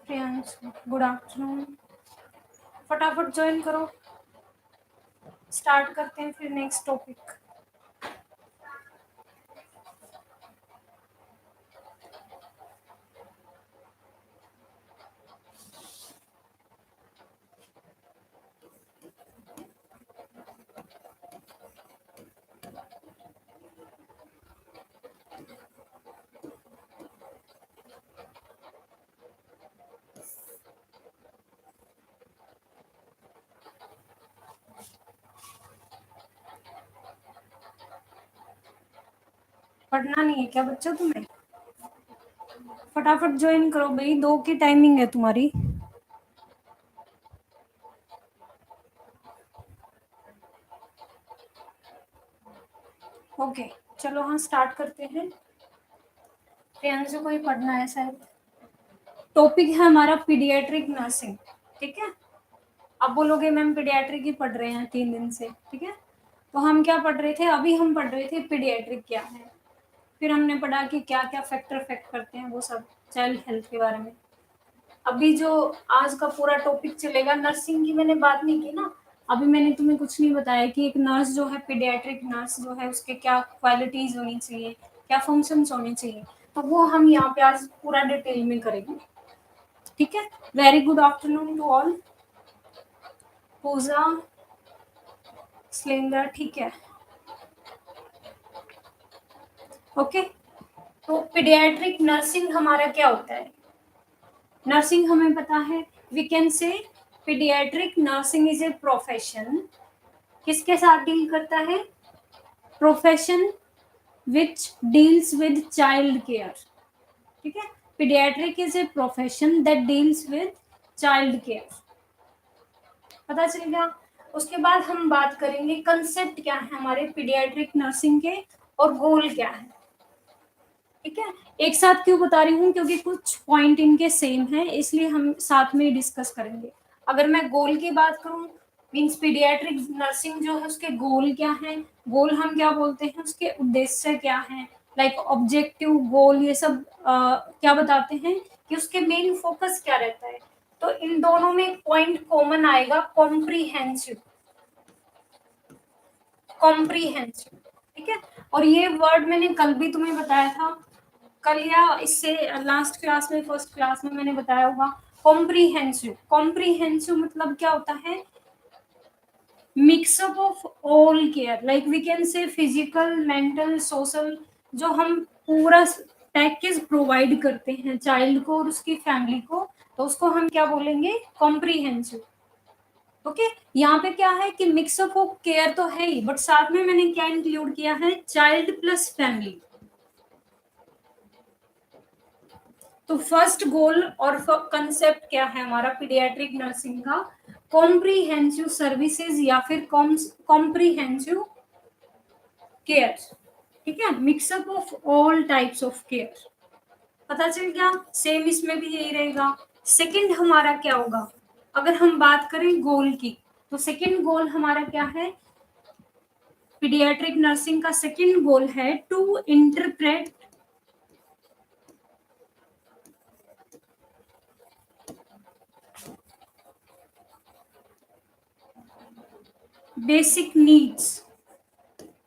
Priyanshu, good afternoon. फटाफट join करो, start करते हैं फिर नेक्स्ट टॉपिक। पढ़ना नहीं है क्या बच्चों तुम्हें? फटाफट ज्वाइन करो भाई, 2 की टाइमिंग है तुम्हारी। ओके चलो हाँ स्टार्ट करते हैं। प्रियांशु को ही पढ़ना है शायद। टॉपिक है हमारा पीडियाट्रिक नर्सिंग, ठीक है। अब बोलोगे मैम पीडियाट्रिक ही पढ़ रहे हैं 3 दिन से, ठीक है। तो हम क्या पढ़ रहे थे? अभी हम पढ़ रहे थे पीडियाट्रिक क्या है, फिर हमने पढ़ा कि क्या क्या फैक्टर अफेक्ट करते हैं, वो सब चाइल्ड हेल्थ के बारे में। अभी जो आज का पूरा टॉपिक चलेगा, नर्सिंग की मैंने बात नहीं की ना। अभी मैंने तुम्हें कुछ नहीं बताया कि एक नर्स जो है, पीडियाट्रिक नर्स जो है, उसके क्या क्वालिटीज होनी चाहिए, क्या फंक्शंस होने चाहिए, तो वो हम यहाँ पे आज पूरा डिटेल में करेंगे, ठीक है। Very good afternoon to all. Puja, slender, ठीक है, ओके। तो पीडियाट्रिक नर्सिंग हमारा क्या होता है? नर्सिंग हमें पता है, we can say paediatric nursing is a profession. किसके साथ डील करता है? Profession which deals with child care, ठीक है। Paediatric is a profession that deals with child care, पता चल गया। उसके बाद हम बात करेंगे कंसेप्ट क्या है हमारे पीडियाट्रिक नर्सिंग के और गोल क्या है, ठीक है। एक साथ क्यों बता रही हूँ? क्योंकि कुछ पॉइंट इनके सेम है, इसलिए हम साथ में डिस्कस करेंगे। अगर मैं गोल की बात करूँ, मीन्स पीडियाट्रिक नर्सिंग जो है उसके गोल क्या है, गोल हम क्या बोलते हैं, उसके उद्देश्य क्या है, लाइक ऑब्जेक्टिव गोल, ये सब क्या बताते हैं कि उसके मेन फोकस क्या रहता है। तो इन दोनों में एक पॉइंट कॉमन आएगा, कॉम्प्रीहेंसिव, कॉम्प्रीहेंसिव, ठीक है। और ये वर्ड मैंने कल भी तुम्हें बताया था, कल या इससे लास्ट क्लास में, फर्स्ट क्लास में मैंने बताया होगा। कॉम्प्रीहेंसिव, कॉम्प्रीहेंसिव मतलब क्या होता है? Mix up of all care, like we can say physical, mental, social, जो हम पूरा पैकेज प्रोवाइड करते हैं चाइल्ड को और उसकी फैमिली को, तो उसको हम क्या बोलेंगे? Comprehensive, okay. यहाँ पे क्या है कि मिक्सअप ऑफ केयर तो है ही, बट साथ में मैंने क्या इंक्लूड किया है? Child plus family. तो फर्स्ट गोल और कंसेप्ट क्या है हमारा पीडियाट्रिक नर्सिंग का? कॉम्प्रीहेंसिव सर्विसेज या फिर कॉम्प्रीहेंसिव केयर, ठीक है। Mix up of all types of care, पता चल गया। सेम इसमें भी यही रहेगा। सेकंड हमारा क्या होगा? अगर हम बात करें गोल की, तो सेकंड गोल हमारा क्या है? पीडियाट्रिक नर्सिंग का सेकंड गोल है to interpret basic needs,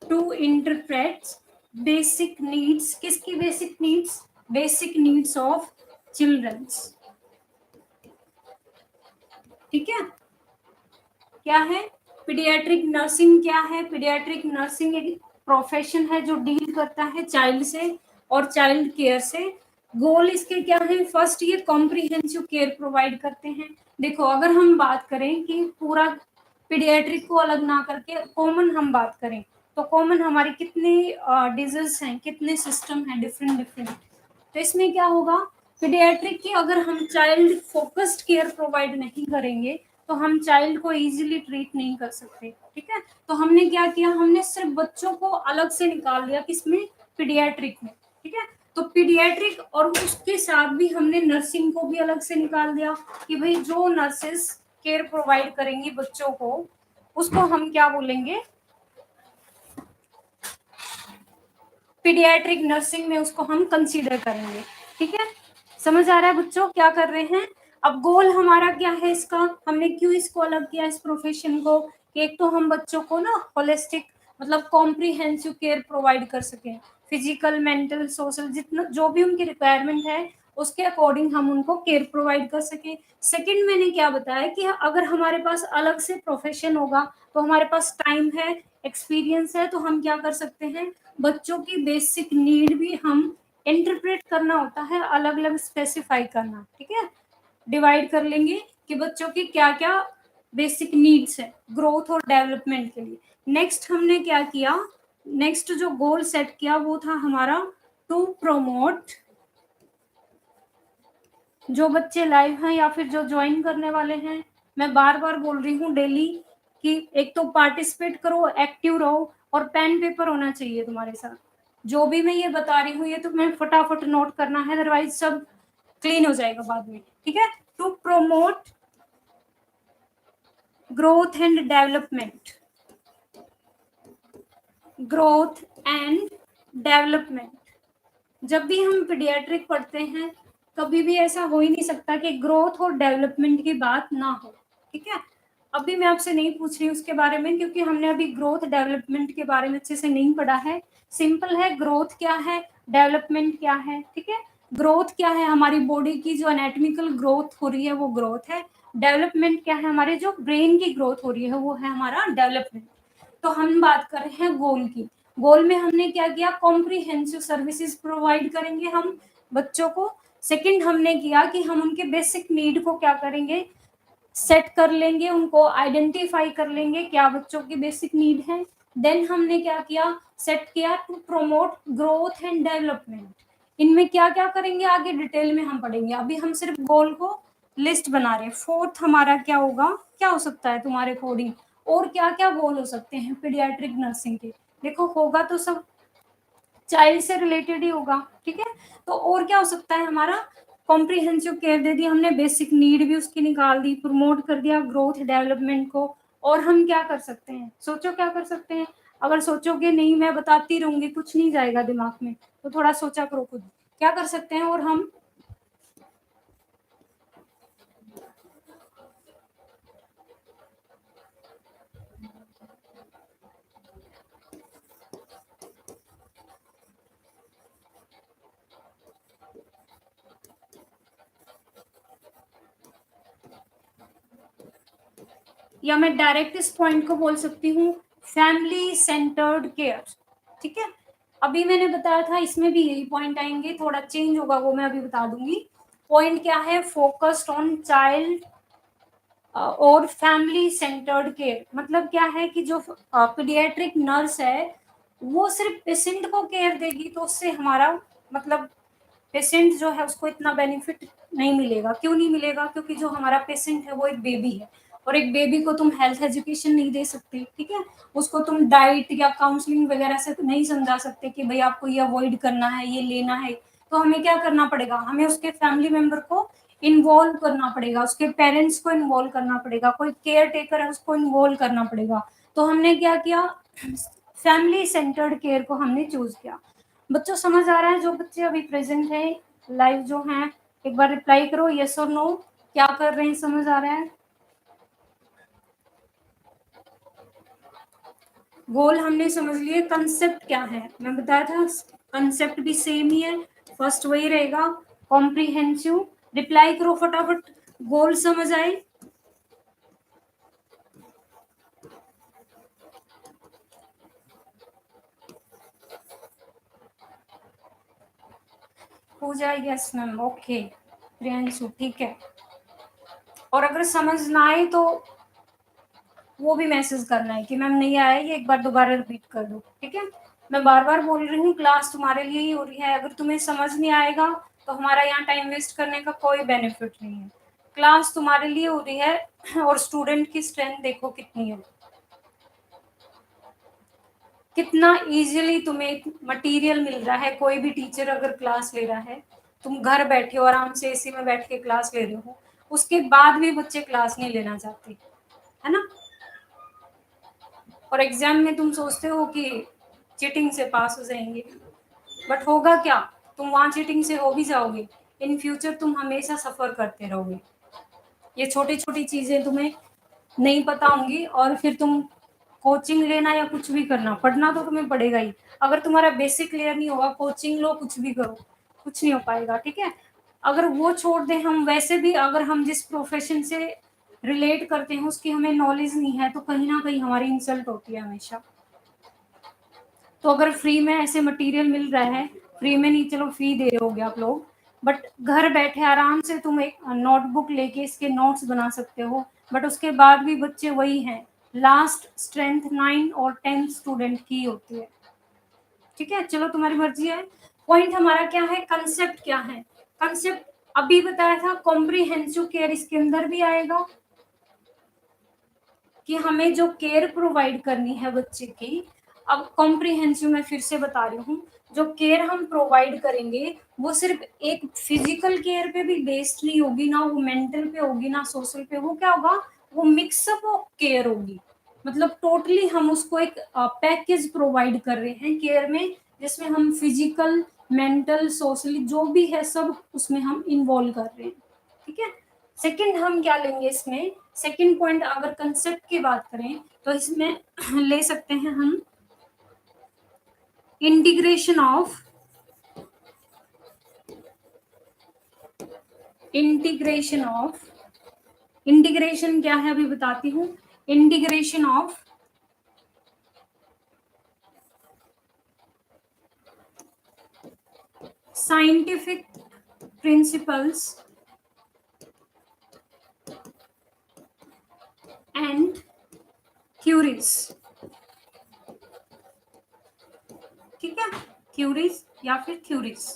to interpret basic needs, किसकी basic needs? Basic needs of childrens, ठीक है। क्या है पीडियाट्रिक नर्सिंग? क्या है पीडियाट्रिक नर्सिंग? एक प्रोफेशन है जो डील करता है चाइल्ड से और चाइल्ड केयर से। गोल इसके क्या है? फर्स्ट, ये कॉम्प्रिहेंसिव केयर प्रोवाइड करते हैं। देखो अगर हम बात करें कि पूरा पीडियाट्रिक को अलग ना करके कॉमन हम बात करें, तो कॉमन हमारे कितने डिजीज हैं, कितने सिस्टम हैं डिफरेंट डिफरेंट। तो इसमें क्या होगा? पीडियाट्रिक की अगर हम चाइल्ड फोकस्ड केयर प्रोवाइड नहीं करेंगे तो हम चाइल्ड को इजीली ट्रीट नहीं कर सकते, ठीक है। तो हमने क्या किया? हमने सिर्फ बच्चों को अलग से निकाल दिया, किसमें? पीडियाट्रिक में, ठीक है। तो पीडियाट्रिक और उसके साथ भी हमने नर्सिंग को भी अलग से निकाल दिया कि भाई जो नर्सेस केयर प्रोवाइड करेंगी बच्चों को, उसको हम क्या बोलेंगे? पीडियाट्रिक नर्सिंग में उसको हम कंसीडर करेंगे, ठीक है। समझ आ रहा है बच्चों क्या कर रहे हैं? अब गोल हमारा क्या है इसका, हमने क्यों इसको अलग किया इस प्रोफेशन को, कि एक तो हम बच्चों को ना होलिस्टिक मतलब कॉम्प्रिहेंसिव केयर प्रोवाइड कर सकें, फिजिकल मेंटल सोशल जितना जो भी उनकी रिक्वायरमेंट है उसके अकॉर्डिंग हम उनको केयर प्रोवाइड कर सकें। सेकंड मैंने क्या बताया कि अगर हमारे पास अलग से प्रोफेशन होगा तो हमारे पास टाइम है, एक्सपीरियंस है, तो हम क्या कर सकते हैं, बच्चों की बेसिक नीड भी हम इंटरप्रेट करना होता है, अलग अलग स्पेसिफाई करना, ठीक है, डिवाइड कर लेंगे कि बच्चों की क्या क्या बेसिक नीड्स है ग्रोथ और डेवलपमेंट के लिए। नेक्स्ट हमने क्या किया, नेक्स्ट जो गोल सेट किया वो था हमारा टू प्रोमोट, जो बच्चे लाइव हैं या फिर जो ज्वाइन करने वाले हैं, मैं बार बार बोल रही हूँ डेली कि एक तो पार्टिसिपेट करो, एक्टिव रहो, और पेन पेपर होना चाहिए तुम्हारे साथ। जो भी मैं ये बता रही हूँ ये तो मैं फटाफट नोट करना है, अदरवाइज सब क्लीन हो जाएगा बाद में, ठीक है। To promote growth and development, growth and development. जब भी हम पीडियाट्रिक पढ़ते हैं कभी भी ऐसा हो ही नहीं सकता कि ग्रोथ और डेवलपमेंट की बात ना हो, ठीक है। अभी मैं आपसे नहीं पूछ रही उसके बारे में क्योंकि हमने अभी ग्रोथ डेवलपमेंट के बारे में अच्छे से नहीं पढ़ा है। सिंपल है, ग्रोथ क्या है, डेवलपमेंट क्या है, ठीक है। ग्रोथ क्या है, हमारी बॉडी की जो एनाटॉमिकल ग्रोथ हो रही है वो ग्रोथ है। डेवलपमेंट क्या है, हमारे जो ब्रेन की ग्रोथ हो रही है वो है हमारा डेवलपमेंट। तो हम बात कर रहे हैं गोल की। गोल में हमने क्या किया, कॉम्प्रिहेंसिव सर्विसेज प्रोवाइड करेंगे हम बच्चों को। सेकंड हमने किया कि हम उनके बेसिक नीड को क्या करेंगे, सेट कर लेंगे, उनको आइडेंटिफाई कर लेंगे क्या बच्चों की बेसिक नीड है। देन हमने क्या किया, सेट किया to promote growth and development. इनमें क्या क्या करेंगे आगे डिटेल में हम पढ़ेंगे, अभी हम सिर्फ गोल को लिस्ट बना रहे हैं। फोर्थ हमारा क्या होगा, क्या हो सकता है तुम्हारे अकॉर्डिंग, और क्या क्या गोल हो सकते हैं पीडियाट्रिक नर्सिंग के। देखो होगा तो सब चाइल्ड से रिलेटेड ही होगा, ठीक है। तो और क्या हो सकता है हमारा, कॉम्प्रिहेंसिव केयर दे दी हमने, बेसिक नीड भी उसकी निकाल दी, प्रमोट कर दिया ग्रोथ डेवलपमेंट को। और हम क्या कर सकते हैं, सोचो क्या कर सकते हैं। अगर सोचोगे नहीं मैं बताती रहूंगी कुछ नहीं जाएगा दिमाग में, तो थोड़ा सोचा करो खुद क्या कर सकते हैं। और हम या मैं डायरेक्ट इस पॉइंट को बोल सकती हूँ, फैमिली सेंटर्ड केयर, ठीक है। अभी मैंने बताया था इसमें भी यही पॉइंट आएंगे, थोड़ा चेंज होगा वो मैं अभी बता दूंगी। पॉइंट क्या है, फोकस्ड ऑन चाइल्ड और फैमिली सेंटर्ड केयर। मतलब क्या है कि जो पीडियाट्रिक नर्स है वो सिर्फ पेशेंट को केयर देगी तो उससे हमारा मतलब पेशेंट जो है उसको इतना बेनिफिट नहीं मिलेगा। क्यों नहीं मिलेगा, क्योंकि जो हमारा पेशेंट है वो एक बेबी है, और एक बेबी को तुम हेल्थ एजुकेशन नहीं दे सकते, ठीक है। उसको तुम डाइट या काउंसलिंग वगैरह से नहीं समझा सकते कि भाई आपको ये अवॉइड करना है, ये लेना है। तो हमें क्या करना पड़ेगा, हमें उसके फैमिली मेंबर को इन्वॉल्व करना पड़ेगा, उसके पेरेंट्स को इन्वॉल्व करना पड़ेगा, कोई केयर टेकर है उसको इन्वॉल्व करना पड़ेगा। तो हमने क्या किया, फैमिली सेंटर्ड केयर को हमने चूज किया। बच्चों समझ आ रहा है, जो बच्चे अभी प्रेजेंट है लाइव जो हैं, एक बार रिप्लाई करो यस और नो, क्या कर रहे हैं, समझ आ रहा है। गोल हमने समझ लिए, कंसेप्ट क्या है मैं बताया था, कंसेप्ट भी सेम ही है, फर्स्ट वही रहेगा, कॉम्प्रिहेंसिव। रिप्लाई करो फटाफट, गोल समझ आए। पूजा यस मैम, ओके। प्रियांशु ठीक है, और अगर समझ ना आए तो वो भी मैसेज करना है कि मैम नहीं आया, ये एक बार दोबारा रिपीट कर दो, ठीक है। मैं बार बार बोल रही हूँ क्लास तुम्हारे लिए ही हो रही है, अगर तुम्हें समझ नहीं आएगा तो हमारा यहाँ टाइम वेस्ट करने का कोई बेनिफिट नहीं है। क्लास तुम्हारे लिए हो रही है और स्टूडेंट की स्ट्रेंथ देखो कितनी है, कितना इजीली तुम्हें मटेरियल मिल रहा है। कोई भी टीचर अगर क्लास ले रहा है, तुम घर बैठे हो आराम से एसी में बैठ के क्लास ले रहे हो, उसके बाद भी बच्चे क्लास नहीं लेना चाहते, है ना। और एग्जाम में तुम सोचते हो कि चीटिंग से पास हो जाएंगे, बट होगा क्या, तुम वहां चीटिंग से हो भी जाओगे, इन फ्यूचर तुम हमेशा सफर करते रहोगे। ये छोटी छोटी चीजें तुम्हें नहीं पता होंगी, और फिर तुम कोचिंग लेना या कुछ भी करना, पढ़ना तो तुम्हें पड़ेगा ही। अगर तुम्हारा बेसिक क्लियर नहीं होगा, कोचिंग लो, कुछ भी करो, कुछ नहीं हो पाएगा, ठीक है। अगर वो छोड़ दें हम, वैसे भी अगर हम जिस प्रोफेशन से रिलेट करते हैं उसकी हमें नॉलेज नहीं है, तो कहीं ना कहीं हमारी इंसल्ट होती है हमेशा। तो अगर फ्री में ऐसे मटेरियल मिल रहा है, फ्री में नहीं, चलो फी दे रहे होगे आप लोग, बट घर बैठे आराम से तुम एक नोटबुक लेके इसके नोट्स बना सकते हो। बट उसके बाद भी बच्चे वही हैं, लास्ट स्ट्रेंथ 9 और 10 स्टूडेंट की होती है, ठीक है। चलो तुम्हारी मर्जी है। पॉइंट हमारा क्या है, कंसेप्ट क्या है। कंसेप्ट अभी बताया था, कॉम्प्रिहेंसिव केयर इसके अंदर भी आएगा, कि हमें जो केयर प्रोवाइड करनी है बच्चे की। अब कॉम्प्रिहेंसिव मैं फिर से बता रही हूँ, जो केयर हम प्रोवाइड करेंगे वो सिर्फ एक फिजिकल केयर पे भी बेस्ड नहीं होगी, ना वो मेंटल पे होगी, ना सोशल पे। वो क्या होगा, वो मिक्सअप ऑफ केयर होगी। मतलब टोटली हम उसको एक पैकेज प्रोवाइड कर रहे हैं केयर में, जिसमें हम फिजिकल, मेंटल, सोशली जो भी है सब उसमें हम इन्वॉल्व कर रहे हैं, ठीक है। सेकंड हम क्या लेंगे इसमें, सेकंड पॉइंट अगर कंसेप्ट की बात करें तो इसमें ले सकते हैं हम integration of, integration of, integration क्या है अभी बताती हूँ। Integration of scientific principles and theories, ठीक है, थ्योरीज या फिर थ्योरीज।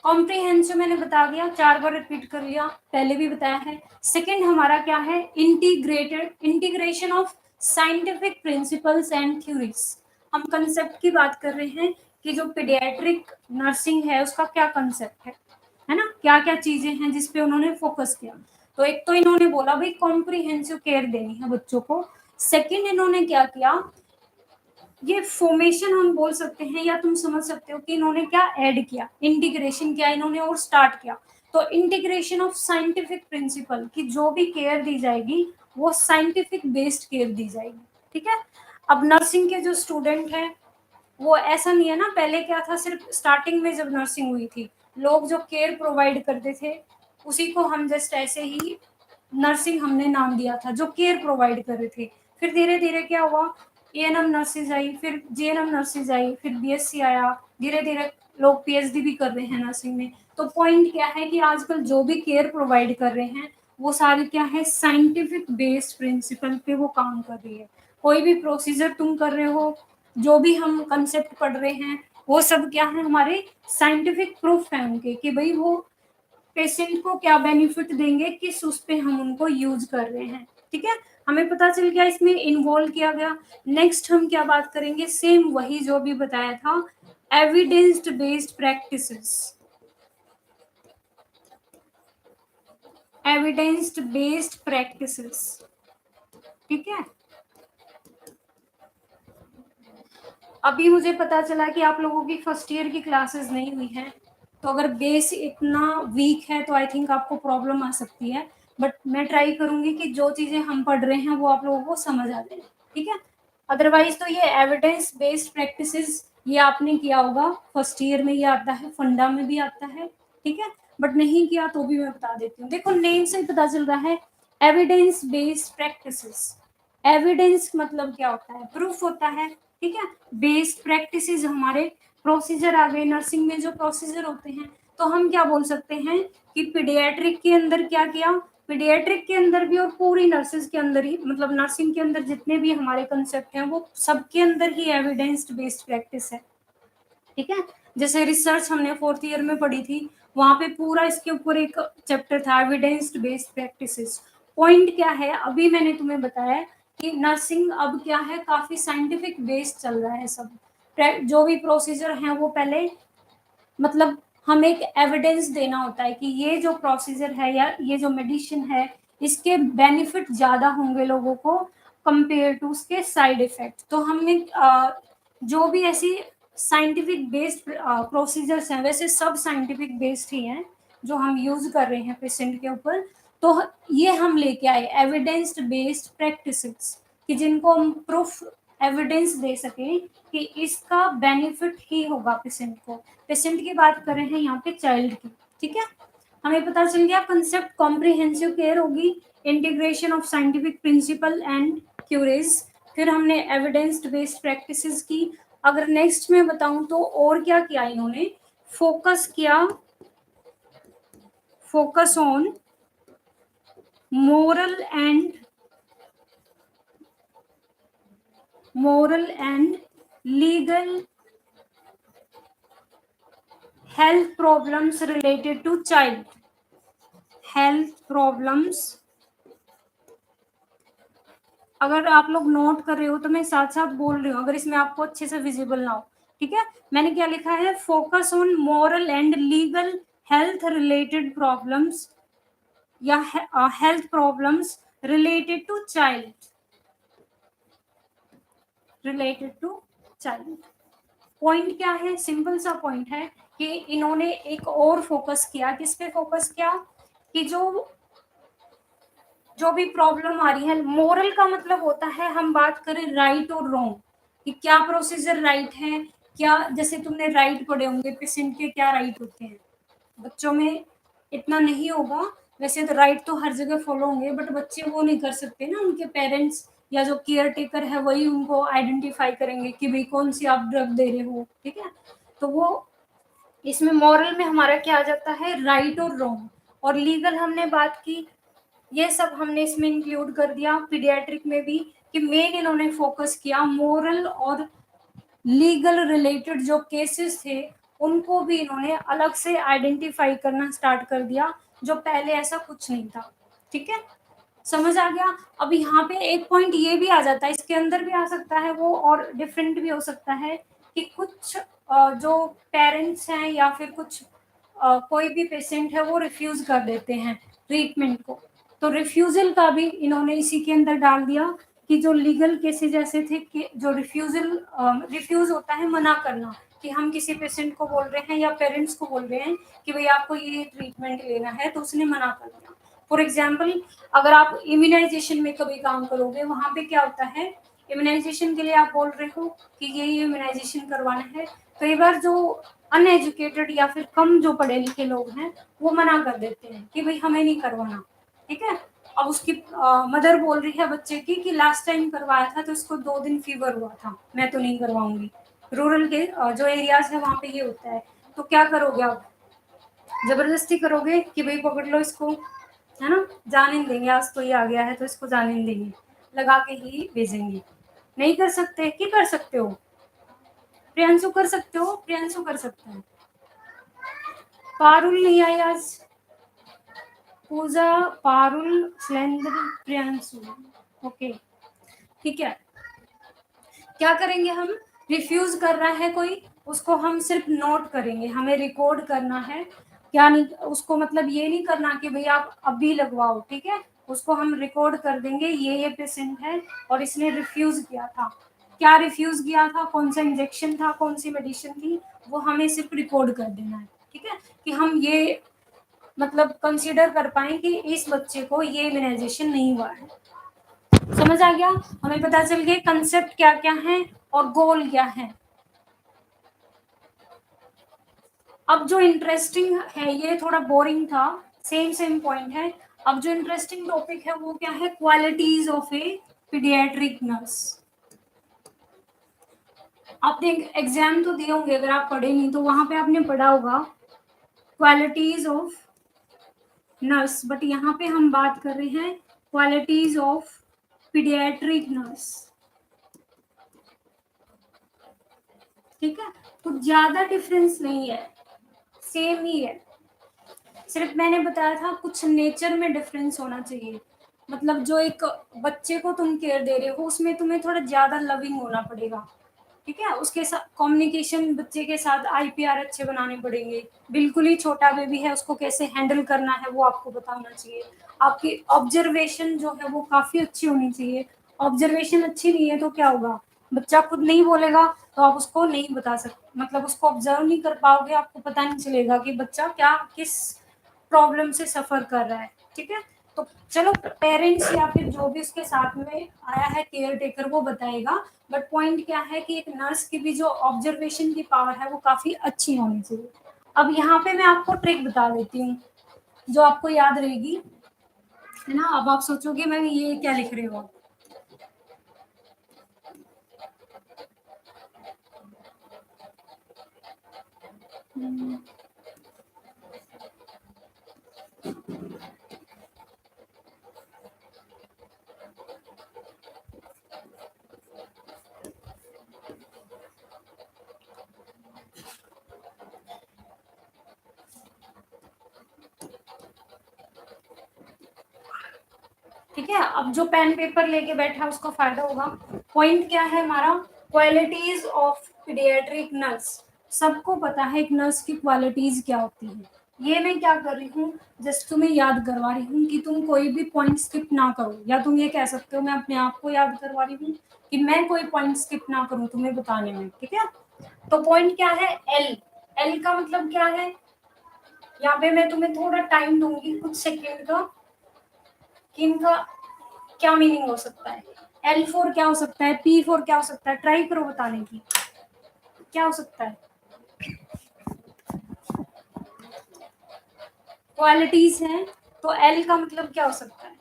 कॉम्प्रिहेंसिव मैंने बता दिया, 4 बार रिपीट कर लिया, पहले भी बताया है। सेकंड हमारा क्या है, integrated, integration of scientific principles and theories. हम कंसेप्ट की बात कर रहे हैं कि जो पीडियाट्रिक नर्सिंग है उसका क्या कंसेप्ट है ना, क्या क्या चीजें हैं जिसपे उन्होंने फोकस किया। तो एक तो इन्होंने बोला भाई कॉम्प्रिहेंसिव केयर देनी है बच्चों को। सेकंड इन्होंने क्या किया, ये फॉर्मेशन हम बोल सकते हैं, या तुम समझ सकते हो कि इन्होंने क्या ऐड किया, इंटीग्रेशन किया इन्होंने और स्टार्ट किया। तो इंटीग्रेशन ऑफ साइंटिफिक प्रिंसिपल, कि जो भी केयर दी जाएगी वो साइंटिफिक बेस्ड केयर दी जाएगी, ठीक है। अब नर्सिंग के जो स्टूडेंट हैं वो ऐसा नहीं है ना, पहले क्या था, सिर्फ स्टार्टिंग में जब नर्सिंग हुई थी, लोग जो केयर प्रोवाइड करते थे उसी को हम जस्ट ऐसे ही नर्सिंग हमने नाम दिया था, जो केयर प्रोवाइड कर रहे थे। फिर धीरे धीरे क्या हुआ, एएनएम नर्सेज आई, फिर जेएनएम नर्सेज आई, फिर बीएससी आया, धीरे धीरे लोग पीएचडी भी कर रहे हैं नर्सिंग में। तो पॉइंट क्या है कि आजकल जो भी केयर प्रोवाइड कर रहे हैं वो सारी क्या है, साइंटिफिक बेस्ड प्रिंसिपल पे वो काम कर रही है। कोई भी प्रोसीजर तुम कर रहे हो, जो भी हम कंसेप्ट पढ़ रहे हैं, वो सब क्या है, हमारे साइंटिफिक प्रूफ है उनके, कि भाई वो पेशेंट को क्या बेनिफिट देंगे, किस उस पे हम उनको यूज कर रहे हैं, ठीक है। हमें पता चल गया, इसमें इन्वॉल्व किया गया। नेक्स्ट हम क्या बात करेंगे, सेम वही जो भी बताया था, evidence based practices, evidence based practices, ठीक है। अभी मुझे पता चला कि आप लोगों की फर्स्ट ईयर की क्लासेस नहीं हुई है, तो अगर बेस इतना वीक है तो आई थिंक आपको प्रॉब्लम आ सकती है। बट मैं ट्राई करूंगी कि जो चीजें हम पढ़ रहे हैं वो आप लोगों को समझ आ जाए, ठीक है। अदरवाइज तो ये एविडेंस बेस्ड प्रैक्टिसेस ये आपने किया होगा, फर्स्ट ईयर में ये आता है, फंडा में भी आता है, ठीक है। बट नहीं किया तो भी मैं बता देती हूँ। देखो नेम से पता चल रहा है, एविडेंस बेस्ड प्रैक्टिसेस। एविडेंस मतलब क्या होता है, प्रूफ होता है, ठीक है। बेस्ड प्रैक्टिसेस हमारे प्रोसीजर आ गए, नर्सिंग में जो प्रोसीजर होते हैं। तो हम क्या बोल सकते हैं कि पीडियाट्रिक के अंदर क्या किया, पीडियाट्रिक के अंदर भी और पूरी नर्सेज के अंदर ही, मतलब नर्सिंग के अंदर जितने भी हमारे कंसेप्ट हैं वो सबके अंदर ही एविडेंस बेस्ड प्रैक्टिस है, ठीक है। जैसे रिसर्च हमने फोर्थ ईयर में पढ़ी थी, वहां पे पूरा इसके ऊपर एक चैप्टर था, एविडेंस बेस्ड प्रैक्टिसेस। पॉइंट क्या है, अभी मैंने तुम्हें बताया कि नर्सिंग अब क्या है, काफी साइंटिफिक बेस्ड चल रहा है सब। जो भी प्रोसीजर हैं वो पहले, मतलब हमें एक एविडेंस देना होता है कि ये जो प्रोसीजर है या ये जो मेडिसिन है इसके बेनिफिट ज्यादा होंगे लोगों को कंपेयर टू उसके साइड इफेक्ट। तो हमने जो भी ऐसी साइंटिफिक बेस्ड प्रोसीजर्स हैं, वैसे सब साइंटिफिक बेस्ड ही हैं, जो हम यूज कर रहे हैं पेशेंट के ऊपर, तो ये हम लेके आए एविडेंस बेस्ड प्रैक्टिसेस कि जिनको हम प्रूफ एविडेंस दे सके कि इसका बेनिफिट ही होगा पेशेंट को। पेशेंट की बात कर रहे हैं यहाँ पे, चाइल्ड की, ठीक है। हमें पता चल गया कंसेप्ट कॉम्प्रिहेंसिव केयर होगी, integration of scientific principle and courage, फिर हमने एविडेंस बेस्ड प्रैक्टिसेस की। अगर नेक्स्ट में बताऊं तो और क्या किया इन्होंने, फोकस किया, focus on moral and legal health problems related to child health problems। अगर आप लोग नोट कर रहे हो तो मैं साथ साथ बोल रही हूँ, अगर इसमें आपको अच्छे से विजिबल ना हो, ठीक है। मैंने क्या लिखा है, focus on moral and legal health related problems या health problems related to child, related to child. Point क्या है, सिंपल सा पॉइंट है कि इन्होंने एक और फोकस किया, किस पे फोकस किया, कि जो भी प्रॉब्लम आ रही है, मोरल का मतलब होता है हम बात करें राइट और रॉन्ग, कि क्या प्रोसीजर राइट है, क्या, जैसे तुमने राइट पढ़े होंगे पेशेंट के क्या राइट होते हैं, बच्चों में इतना नहीं होगा, वैसे तो राइट तो हर जगह फॉलो होंगे, बट बच्चे वो नहीं कर सकते ना, उनके पेरेंट्स या जो केयर टेकर है वही उनको आइडेंटिफाई करेंगे कि भाई कौन सी आप ड्रग दे रहे हो, ठीक है। तो वो इसमें मॉरल में हमारा क्या आ जाता है, राइट और रॉन्ग, और लीगल हमने बात की, ये सब हमने इसमें इंक्लूड कर दिया। पीडियाट्रिक में भी कि मेन इन्होंने फोकस किया मोरल और लीगल रिलेटेड जो केसेस थे उनको भी इन्होंने अलग से आइडेंटिफाई करना स्टार्ट कर दिया, जो पहले ऐसा कुछ नहीं था, ठीक है। समझ आ गया। अब यहाँ पे एक पॉइंट ये भी आ जाता है, इसके अंदर भी आ सकता है वो, और डिफरेंट भी हो सकता है कि कुछ जो पेरेंट्स हैं या फिर कुछ कोई भी पेशेंट है वो रिफ्यूज कर देते हैं ट्रीटमेंट को, तो रिफ्यूजल का भी इन्होंने इसी के अंदर डाल दिया कि जो लीगल केसेस ऐसे थे कि जो रिफ्यूज होता है मना करना, कि हम किसी पेशेंट को बोल रहे हैं या पेरेंट्स को बोल रहे हैं कि भाई आपको ये ट्रीटमेंट लेना है, तो उसने मना कर दिया। फॉर एग्जाम्पल, अगर आप इम्यूनाइजेशन में कभी काम करोगे, वहां पे क्या होता है, इम्यूनाइजेशन के लिए आप बोल रहे हो कि ये इम्यूनाइजेशन करवाना है, कई बार जो अनएजुकेटेड या फिर कम जो पढ़े लिखे लोग हैं वो मना कर देते हैं कि भाई हमें नहीं करवाना, ठीक है। अब उसकी मदर बोल रही है बच्चे की कि लास्ट टाइम करवाया था तो इसको 2 दिन फीवर हुआ था, मैं तो नहीं करवाऊंगी। रूरल के जो एरियाज है वहां पे ये होता है, तो क्या करोगे आप, जबरदस्ती करोगे कि भाई पकड़ लो इसको, है ना, जाने नहीं देंगे, आज तो ये आ गया है तो इसको जाने नहीं देंगे, लगा के ही भेजेंगे। नहीं कर सकते कि कर सकते हो, प्रियांशु कर सकते हो, प्रियांशु कर सकते हैं। पारुल नहीं आई आज, पूजा, पारुल, शैलेंद्र, प्रियांशु, ओके, ठीक है। क्या करेंगे हम, रिफ्यूज कर रहा है कोई, उसको हम सिर्फ नोट करेंगे, हमें रिकॉर्ड करना है, क्या नहीं, उसको मतलब ये नहीं करना कि भाई आप अभी लगवाओ, ठीक है, उसको हम रिकॉर्ड कर देंगे ये पेशेंट है और इसने रिफ्यूज किया था, क्या रिफ्यूज किया था, कौन सा इंजेक्शन था, कौन सी मेडिसिन थी, वो हमें सिर्फ रिकॉर्ड कर देना है, ठीक है, कि हम ये मतलब कंसीडर कर पाए कि इस बच्चे को ये इम्यूनाइजेशन नहीं हुआ है। समझ आ गया, हमें पता चल गया कंसेप्ट क्या क्या है और गोल क्या है। अब जो इंटरेस्टिंग है, ये थोड़ा बोरिंग था, सेम पॉइंट है। अब जो इंटरेस्टिंग टॉपिक है वो क्या है, qualities of a paediatric nurse. आपने एग्जाम तो दिए होंगे, अगर आप पढ़े नहीं तो वहां पे आपने पढ़ा होगा क्वालिटीज ऑफ नर्स, बट यहाँ पे हम बात कर रहे हैं क्वालिटीज ऑफ पीडियाट्रिक नर्स, ठीक है। कुछ ज्यादा डिफरेंस नहीं है, सेम ही है, सिर्फ मैंने बताया था कुछ नेचर में डिफरेंस होना चाहिए, मतलब जो एक बच्चे को तुम केयर दे रहे हो उसमें तुम्हें थोड़ा ज्यादा लविंग होना पड़ेगा, ठीक है, उसके साथ कम्युनिकेशन बच्चे के साथ आईपीआर अच्छे बनाने पड़ेंगे, बिल्कुल ही छोटा बेबी है उसको कैसे हैंडल करना है वो आपको बताना चाहिए, आपकी ऑब्जर्वेशन जो है वो काफी अच्छी होनी चाहिए। ऑब्जर्वेशन अच्छी नहीं है तो क्या होगा, बच्चा खुद नहीं बोलेगा तो आप उसको नहीं बता सकते, मतलब उसको ऑब्जर्व नहीं कर पाओगे, आपको पता नहीं चलेगा कि बच्चा क्या किस प्रॉब्लम से सफर कर रहा है, ठीक है। तो चलो पेरेंट्स या फिर जो भी उसके साथ में आया है केयर टेकर वो बताएगा, बट पॉइंट क्या है कि एक नर्स की भी जो ऑब्जर्वेशन की पावर है वो काफी अच्छी होनी चाहिए। अब यहाँ पे मैं आपको ट्रिक बता देती हूँ जो आपको याद रहेगी, है ना। अब आप सोचोगे मैम ये क्या लिख रहे हो। ठीक है, अब जो पेन पेपर लेके बैठा उसको फायदा होगा। पॉइंट क्या है हमारा, क्वालिटीज ऑफ पीडियाट्रिक नर्स। सबको पता है एक नर्स की क्वालिटीज क्या होती है। ये मैं क्या कर रही हूँ, जस्ट तुम्हें याद करवा रही हूँ कि तुम कोई भी पॉइंट स्किप ना करो, या तुम ये कह सकते हो मैं अपने आप को याद करवा रही हूँ कि मैं कोई पॉइंट स्किप ना करूँ तुम्हें बताने में, ठीक है। तो पॉइंट क्या है, एल। एल का मतलब क्या है, यहाँ पे मैं तुम्हें थोड़ा टाइम दूंगी कुछ सेकेंड का कि इनका क्या मीनिंग हो सकता है। एल फोर क्या हो सकता है, पी फोर क्या हो सकता है, ट्राई करो बताने की क्या हो सकता है। क्वालिटीज हैं, तो एल का मतलब क्या हो सकता है।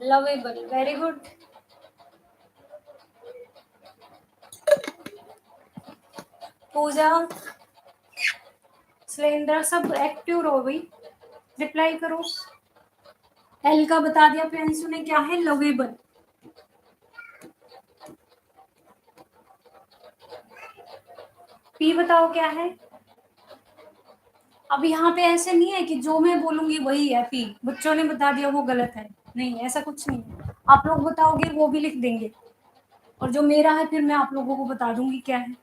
Lovable, very good. Pooja, Shailendra, सब एक्टिव रहो भाई, रिप्लाई करो। एल का बता दिया प्रियंशु ने, क्या है, लवेबल। पी बताओ क्या है। अब यहाँ पे ऐसे नहीं है कि जो मैं बोलूंगी वही है पी, बच्चों ने बता दिया वो गलत है, नहीं ऐसा कुछ नहीं है। आप लोग बताओगे वो भी लिख देंगे, और जो मेरा है फिर मैं आप लोगों को बता दूंगी क्या है।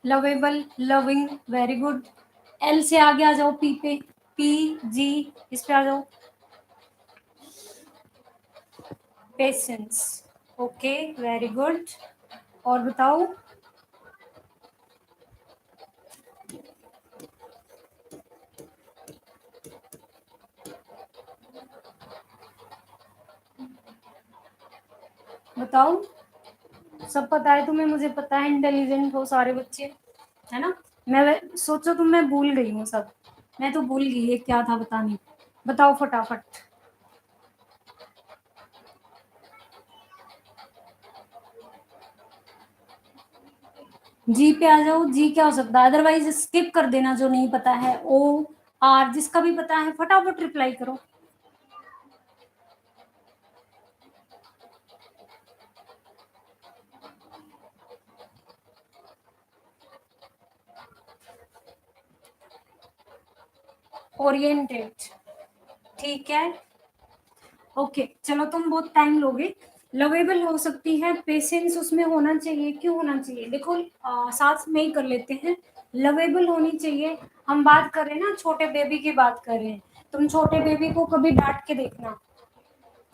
Lovable, loving, very good. L से आगे आ जाओ, पी पे, पी जी, इस पे आ जाओ, पेशेंस। Okay, very good. और बताओ। बताओ, सब पता है तुम्हें, मुझे पता है इंटेलिजेंट हो सारे बच्चे, है ना। मैं सोचो तुम, मैं भूल गई हूँ सब, मैं तो भूल गई ये क्या था बताने। बताओ फटाफट। जी पे आ जाओ, जी क्या हो सकता है, अदरवाइज स्किप कर देना जो नहीं पता है। ओ, आर, जिसका भी पता है फटाफट रिप्लाई करो। ओरिएंटेड, ठीक है। ओके चलो, तुम बहुत टाइम लोगे। लवेबल हो सकती है, पेशेंस उसमें होना चाहिए, क्यों होना चाहिए देखो, साथ में ही कर लेते हैं। लवेबल होनी चाहिए। हम बात कर रहे हैं ना, छोटे बेबी की बात कर रहे हैं। तुम छोटे बेबी को कभी डांट के देखना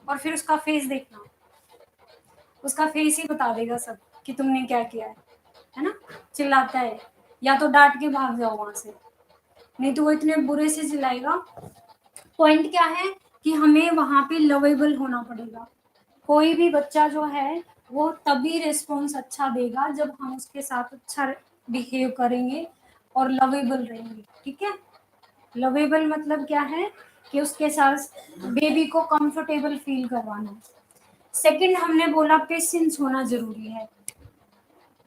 और फिर उसका फेस देखना, उसका फेस ही बता देगा सब कि तुमने क्या किया है ना। चिल्लाता है, या तो डांट के भाग जाओ वहां से, नहीं तो वो इतने बुरे से चिल्लाएगा। पॉइंट क्या है कि हमें वहां पे लवेबल होना पड़ेगा। कोई भी बच्चा जो है वो तभी रिस्पॉन्स अच्छा देगा जब हम उसके साथ अच्छा बिहेव करेंगे और लवेबल रहेंगे, ठीक है। लवेबल मतलब क्या है कि उसके साथ बेबी को कंफर्टेबल फील करवाना। सेकंड हमने बोला पेशेंस होना जरूरी है,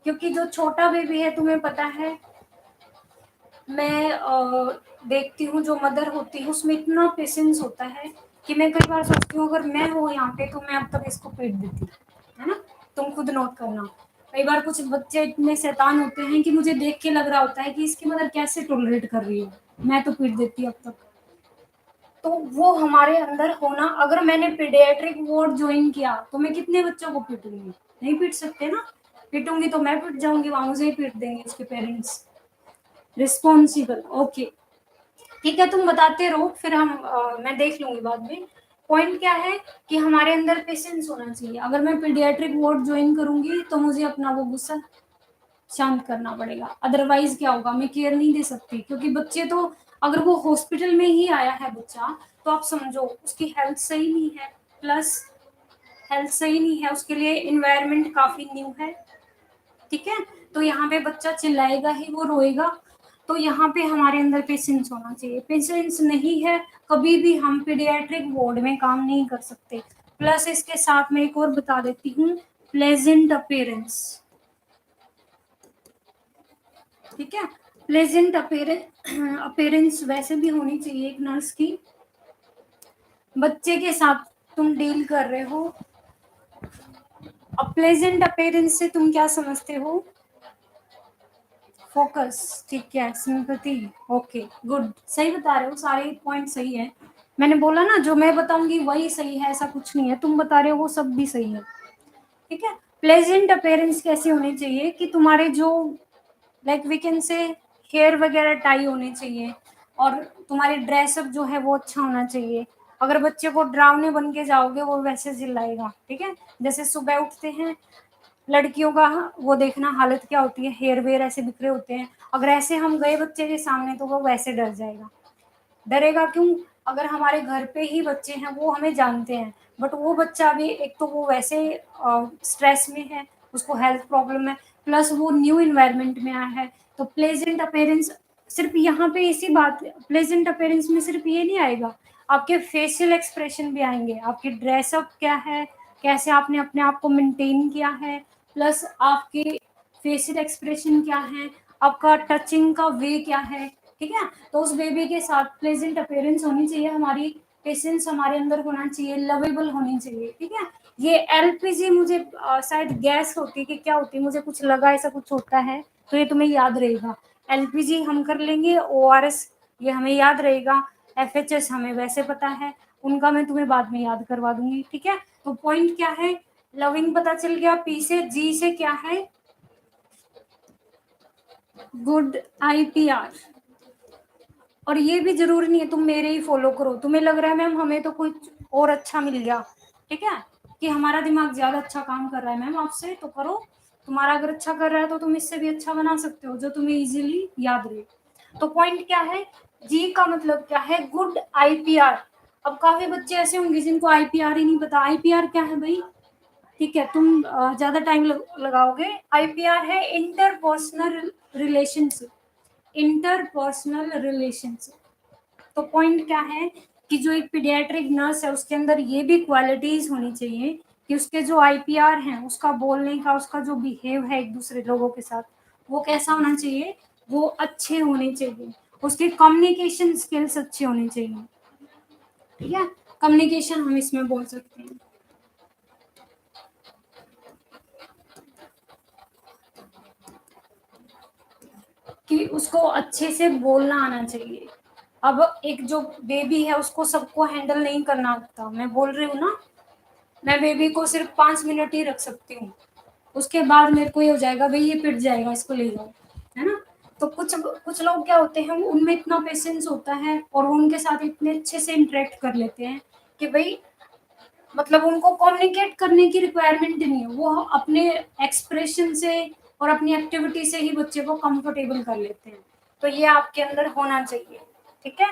क्योंकि जो छोटा बेबी है तुम्हें पता है, मैं देखती हूँ जो मदर होती है उसमें इतना पेशेंस होता है कि मैं कई बार सोचती हूँ अगर मैं हूँ यहाँ पे तो मैं अब तक इसको पीट देती, है ना। तुम खुद नोट करना, कई बार कुछ बच्चे इतने शैतान होते हैं कि मुझे देख के लग रहा होता है कि इसकी मदर कैसे टॉलरेट कर रही है, मैं तो पीट देती अब तक। तो वो हमारे अंदर होना, अगर मैंने पीडियाट्रिक वार्ड ज्वाइन किया तो मैं कितने बच्चों को पीटूंगी, नहीं पीट सकते ना। पीटूंगी तो मैं पीट जाऊंगी, वहां मुझे ही पीट देंगे उसके पेरेंट्स। रिस्पॉन्सिबल, ओके, ठीक है। तुम बताते रहो, फिर मैं देख लूंगी बाद में। पॉइंट क्या है कि हमारे अंदर पेशेंस होना चाहिए। अगर मैं पीडियाट्रिक वार्ड ज्वाइन करूंगी तो मुझे अपना वो गुस्सा, शांत करना पड़ेगा, अदरवाइज क्या होगा, मैं केयर नहीं दे सकती, क्योंकि बच्चे तो अगर वो हॉस्पिटल में ही आया है बच्चा, तो आप समझो उसकी हेल्थ सही नहीं है, प्लस हेल्थ सही नहीं है, उसके लिए इन्वायरमेंट काफी न्यू है, ठीक है। तो यहाँ पे बच्चा चिल्लाएगा ही, वो रोएगा, तो यहाँ पे हमारे अंदर पेशेंस होना चाहिए। पेशेंस नहीं है, कभी भी हम पीडियाट्रिक वार्ड में काम नहीं कर सकते। प्लस इसके साथ में एक और बता देती हूँ, प्लेजेंट अपीयरेंस, ठीक है। प्लेजेंट अपीयरेंस वैसे भी होनी चाहिए एक नर्स की। बच्चे के साथ तुम डील कर रहे हो, अब प्लेजेंट अपीयरेंस से तुम क्या समझते हो? फोकस, ठीक है, सिंपैथी, ओके गुड, सही बता रहे हो, सारे पॉइंट सही है। मैंने बोला ना, जो मैं बताऊंगी वही सही है, ऐसा कुछ नहीं है, तुम बता रहे हो वो सब भी सही है, ठीक है। प्लेजेंट अपीयरेंस कैसी होनी चाहिए कि तुम्हारे जो like we can say hair वगैरह टाई होने चाहिए, और तुम्हारी ड्रेसअप जो है वो अच्छा होना चाहिए। अगर बच्चे को डरावने बन के जाओगे वो वैसे चिल्लाएगा, ठीक है। जैसे सुबह उठते हैं लड़कियों का, वो देखना हालत क्या होती है, हेयर वेयर ऐसे बिखरे होते हैं, अगर ऐसे हम गए बच्चे के सामने तो वो वैसे डर जाएगा। डरेगा क्यों? अगर हमारे घर पे ही बच्चे हैं, वो हमें जानते हैं, बट वो बच्चा भी, एक तो वो वैसे स्ट्रेस में है, उसको हेल्थ प्रॉब्लम है, प्लस वो न्यू इन्वायरमेंट में आया है। तो प्लेजेंट अपेयरेंस सिर्फ यहाँ पे इसी बात, प्लेजेंट अपेयरेंस में सिर्फ ये नहीं आएगा, आपके फेशियल एक्सप्रेशन भी आएंगे, आपकी ड्रेसअप क्या है, कैसे आपने अपने आप को मेंटेन किया है, प्लस आपके फेशियल एक्सप्रेशन क्या है, आपका टचिंग का वे क्या है, ठीक है। तो उस बेबी के साथ प्लेजेंट अपीयरेंस होनी चाहिए हमारी, पेशेंस हमारे अंदर होना चाहिए, लवेबल होनी चाहिए, ठीक है। ये एलपीजी मुझे शायद गैस होती है कि क्या होती है, मुझे कुछ लगा ऐसा कुछ होता है, तो ये तुम्हें याद रहेगा। एलपीजी हम कर लेंगे, ओआरएस ये हमें याद रहेगा, एफएचएस हमें वैसे पता है, उनका मैं तुम्हें बाद में याद करवा दूंगी, ठीक है। तो पॉइंट क्या है, लविंग पता चल गया, पी से, जी से क्या है, गुड आईपीआर। और ये भी जरूरी नहीं है तुम मेरे ही फॉलो करो, तुम्हें लग रहा है मैम हमें तो कुछ और अच्छा मिल गया, ठीक है, कि हमारा दिमाग ज्यादा अच्छा काम कर रहा है मैम आपसे, तो करो, तुम्हारा अगर अच्छा कर रहा है तो तुम इससे भी अच्छा बना सकते हो, जो तुम्हें इजीली याद रहे। तो पॉइंट क्या है, जी का मतलब क्या है, गुड आईपीआर। अब काफी बच्चे ऐसे होंगे जिनको आईपीआर ही नहीं पता, आईपीआर क्या है भाई, ठीक है, तुम ज्यादा टाइम लगाओगे। आईपीआर है इंटरपर्सनल रिलेशनशिप, इंटरपर्सनल रिलेशनशिप। तो पॉइंट क्या है कि जो एक पीडियाट्रिक नर्स है उसके अंदर ये भी क्वालिटीज होनी चाहिए कि उसके जो आईपीआर हैं, उसका बोलने का, उसका जो बिहेव है एक दूसरे लोगों के साथ, वो कैसा होना चाहिए, वो अच्छे होने चाहिए, उसके कम्युनिकेशन स्किल्स अच्छे होने चाहिए, ठीक है। कम्युनिकेशन हम इसमें बोल सकते हैं कि उसको अच्छे से बोलना आना चाहिए। अब एक जो बेबी है उसको सबको हैंडल नहीं करना आता, मैं बोल रही हूँ ना, मैं बेबी को सिर्फ 5 मिनट ही रख सकती हूँ, उसके बाद मेरे को ये हो जाएगा भाई ये पिट जाएगा, इसको ले जाओ, है ना। तो कुछ कुछ लोग क्या होते हैं, उनमें इतना पेशेंस होता है और वो उनके साथ इतने अच्छे से इंटरेक्ट कर लेते हैं कि भाई मतलब उनको कम्युनिकेट करने की रिक्वायरमेंट नहीं है, वो अपने एक्सप्रेशन से और अपनी एक्टिविटी से ही बच्चे को कंफर्टेबल कर लेते हैं। तो ये आपके अंदर होना चाहिए, ठीक है।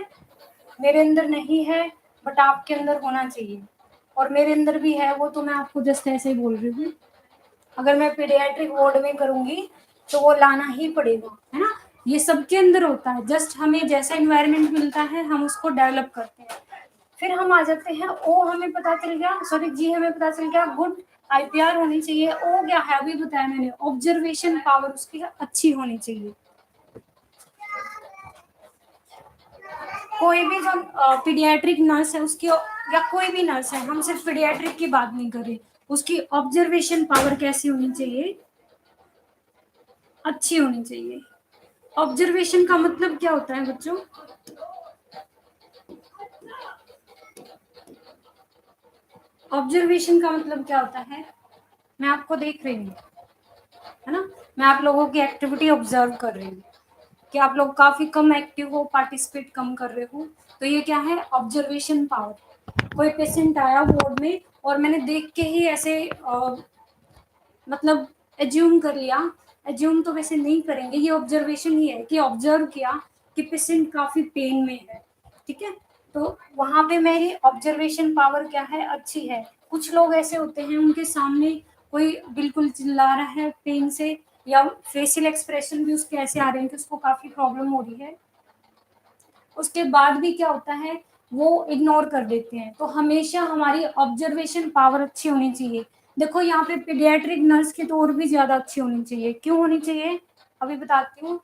मेरे अंदर नहीं है, बट आपके अंदर होना चाहिए, और मेरे अंदर भी है वो, तो मैं आपको जस्ट ऐसे ही बोल रही हूँ। अगर मैं पीडियाट्रिक वार्ड में करूंगी तो वो लाना ही पड़ेगा, है ना। ये सबके अंदर होता है, जस्ट हमें जैसा इन्वायरमेंट मिलता है हम उसको डेवलप करते हैं। फिर हम आ जाते हैं, ओ हमें पता चल गया, सॉरी जी हमें पता चल गया, गुड आईपीआर होनी चाहिए। ओ क्या है अभी बताया मैंने, ऑब्जर्वेशन पावर उसकी अच्छी होनी चाहिए। कोई भी जो पीडियाट्रिक नर्स है उसकी, या कोई भी नर्स है, हम सिर्फ पीडियाट्रिक की बात नहीं कर रहे, उसकी ऑब्जर्वेशन पावर कैसी होनी चाहिए, अच्छी होनी चाहिए। ऑब्जर्वेशन का मतलब क्या होता है बच्चों, ऑब्जर्वेशन का मतलब क्या होता है, मैं आपको देख रही हूँ, है ना, मैं आप लोगों की एक्टिविटी ऑब्जर्व कर रही हूँ कि आप लोग काफी कम एक्टिव हो, पार्टिसिपेट कम कर रहे हो, तो ये क्या है, ऑब्जर्वेशन पावर। कोई पेशेंट आया वार्ड में और मैंने देख के ही ऐसे मतलब एज्यूम कर लिया एज्यूम तो वैसे नहीं करेंगे, ये ऑब्जर्वेशन ही है कि ऑब्जर्व किया कि पेशेंट काफी पेन में है, ठीक है, तो वहां पे मेरी ऑब्जर्वेशन पावर क्या है, अच्छी है। कुछ लोग ऐसे होते हैं उनके सामने कोई बिल्कुल चिल्ला रहा है पेन से, या फेशियल एक्सप्रेशन भी उसके ऐसे आ रहे हैं कि उसको काफी प्रॉब्लम हो रही है, उसके बाद भी क्या होता है वो इग्नोर कर देते हैं। तो हमेशा हमारी ऑब्जर्वेशन पावर अच्छी होनी चाहिए। देखो यहाँ पे पीडियाट्रिक नर्स की तो और भी ज्यादा अच्छी होनी चाहिए। क्यों होनी चाहिए अभी बताती हूँ।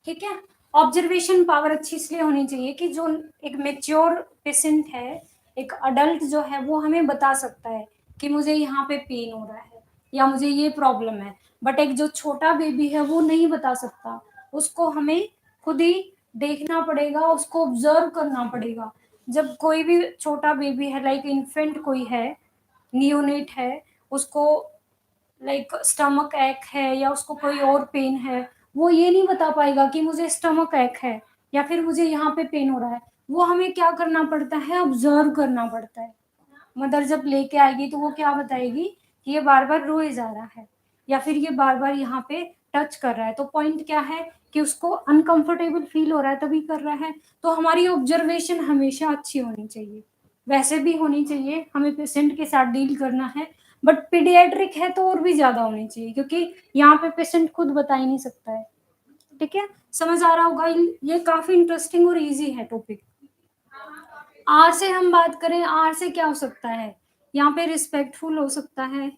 ठीक है, ऑब्जर्वेशन पावर अच्छी इसलिए होनी चाहिए कि जो एक मेच्योर पेशेंट है, एक अडल्ट जो है वो हमें बता सकता है कि मुझे यहाँ पे पेन हो रहा है या मुझे ये प्रॉब्लम है, बट एक जो छोटा बेबी है वो नहीं बता सकता। उसको हमें खुद ही देखना पड़ेगा, उसको ऑब्जर्व करना पड़ेगा। जब कोई भी छोटा बेबी है, लाइक इन्फेंट कोई है, नियोनेट है, उसको लाइक स्टमक एक है या उसको कोई और पेन है, वो ये नहीं बता पाएगा कि मुझे स्टमक एक है या फिर मुझे यहाँ पे पेन हो रहा है। वो हमें क्या करना पड़ता है, ऑब्जर्व करना पड़ता है। मदर जब लेके आएगी तो वो क्या बताएगी कि ये बार बार रोए जा रहा है या फिर ये बार बार यहाँ पे टच कर रहा है। तो पॉइंट क्या है कि उसको अनकंफर्टेबल फील हो रहा है तभी कर रहा है। तो हमारी ऑब्जर्वेशन हमेशा अच्छी होनी चाहिए, वैसे भी होनी चाहिए, हमें पेशेंट के साथ डील करना है, बट पीडियाट्रिक है तो और भी ज्यादा होनी चाहिए क्योंकि यहाँ पे पेशेंट खुद बता ही नहीं सकता है। ठीक है, समझ आ रहा होगा, ये काफी इंटरेस्टिंग और इजी है टॉपिक। आर से हम बात करें, आर से क्या हो सकता है, यहाँ पे रिस्पेक्टफुल हो सकता है,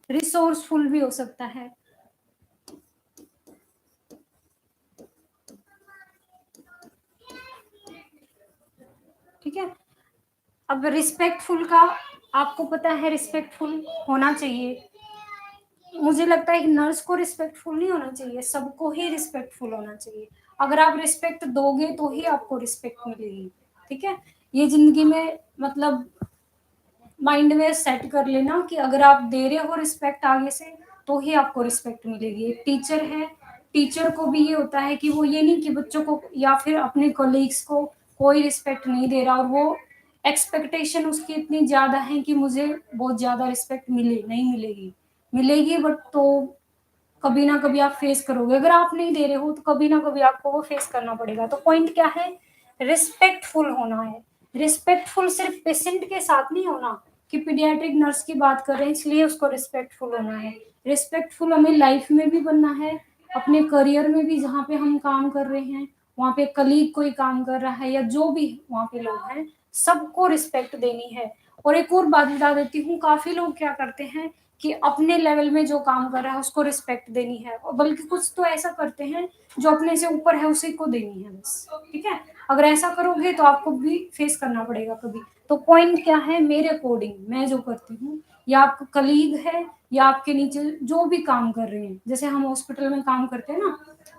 रिसोर्सफुल भी हो सकता है। ठीक है, अब रिस्पेक्टफुल का आपको पता है, रिस्पेक्टफुल होना चाहिए। मुझे लगता है एक नर्स को रिस्पेक्टफुल नहीं होना चाहिए, सबको ही रिस्पेक्टफुल होना चाहिए। अगर आप रिस्पेक्ट दोगे तो ही आपको रिस्पेक्ट मिलेगी। ठीक है, ये जिंदगी में मतलब माइंड में सेट कर लेना कि अगर आप दे रहे हो रिस्पेक्ट आगे से तो ही आपको रिस्पेक्ट मिलेगी। एक टीचर है, टीचर को भी ये होता है कि वो ये नहीं कि बच्चों को या फिर अपने कोलीग्स को कोई रिस्पेक्ट नहीं दे रहा और वो एक्सपेक्टेशन उसकी इतनी ज्यादा है कि मुझे बहुत ज्यादा रिस्पेक्ट मिले, नहीं मिलेगी, मिलेगी बट तो कभी ना कभी आप फेस करोगे। अगर आप नहीं दे रहे हो तो कभी ना कभी आपको वो फेस करना पड़ेगा। तो पॉइंट क्या है, रिस्पेक्टफुल होना है। रिस्पेक्टफुल सिर्फ पेशेंट के साथ नहीं होना कि पीडियाट्रिक नर्स की बात कर रहे हैं इसलिए उसको रिस्पेक्टफुल होना है। रिस्पेक्टफुल हमें लाइफ में भी बनना है, अपने करियर में भी, जहाँ पे हम काम कर रहे हैं वहाँ पे कलीग कोई काम कर रहा है या जो भी वहाँ पे लोग हैं, सबको रिस्पेक्ट देनी है। और एक और बात बता देती हूँ, काफी लोग क्या करते हैं कि अपने लेवल में जो काम कर रहा है उसको रिस्पेक्ट देनी है, और बल्कि कुछ तो ऐसा करते हैं जो अपने से ऊपर है उसी को देनी है बस। ठीक है, अगर ऐसा करोगे तो आपको भी फेस करना पड़ेगा कभी। तो पॉइंट क्या है, मेरे अकॉर्डिंग मैं जो करती हूँ, या आपका कलीग है या आपके नीचे जो भी काम कर रहे हैं, जैसे हम हॉस्पिटल में काम करते हैं ना,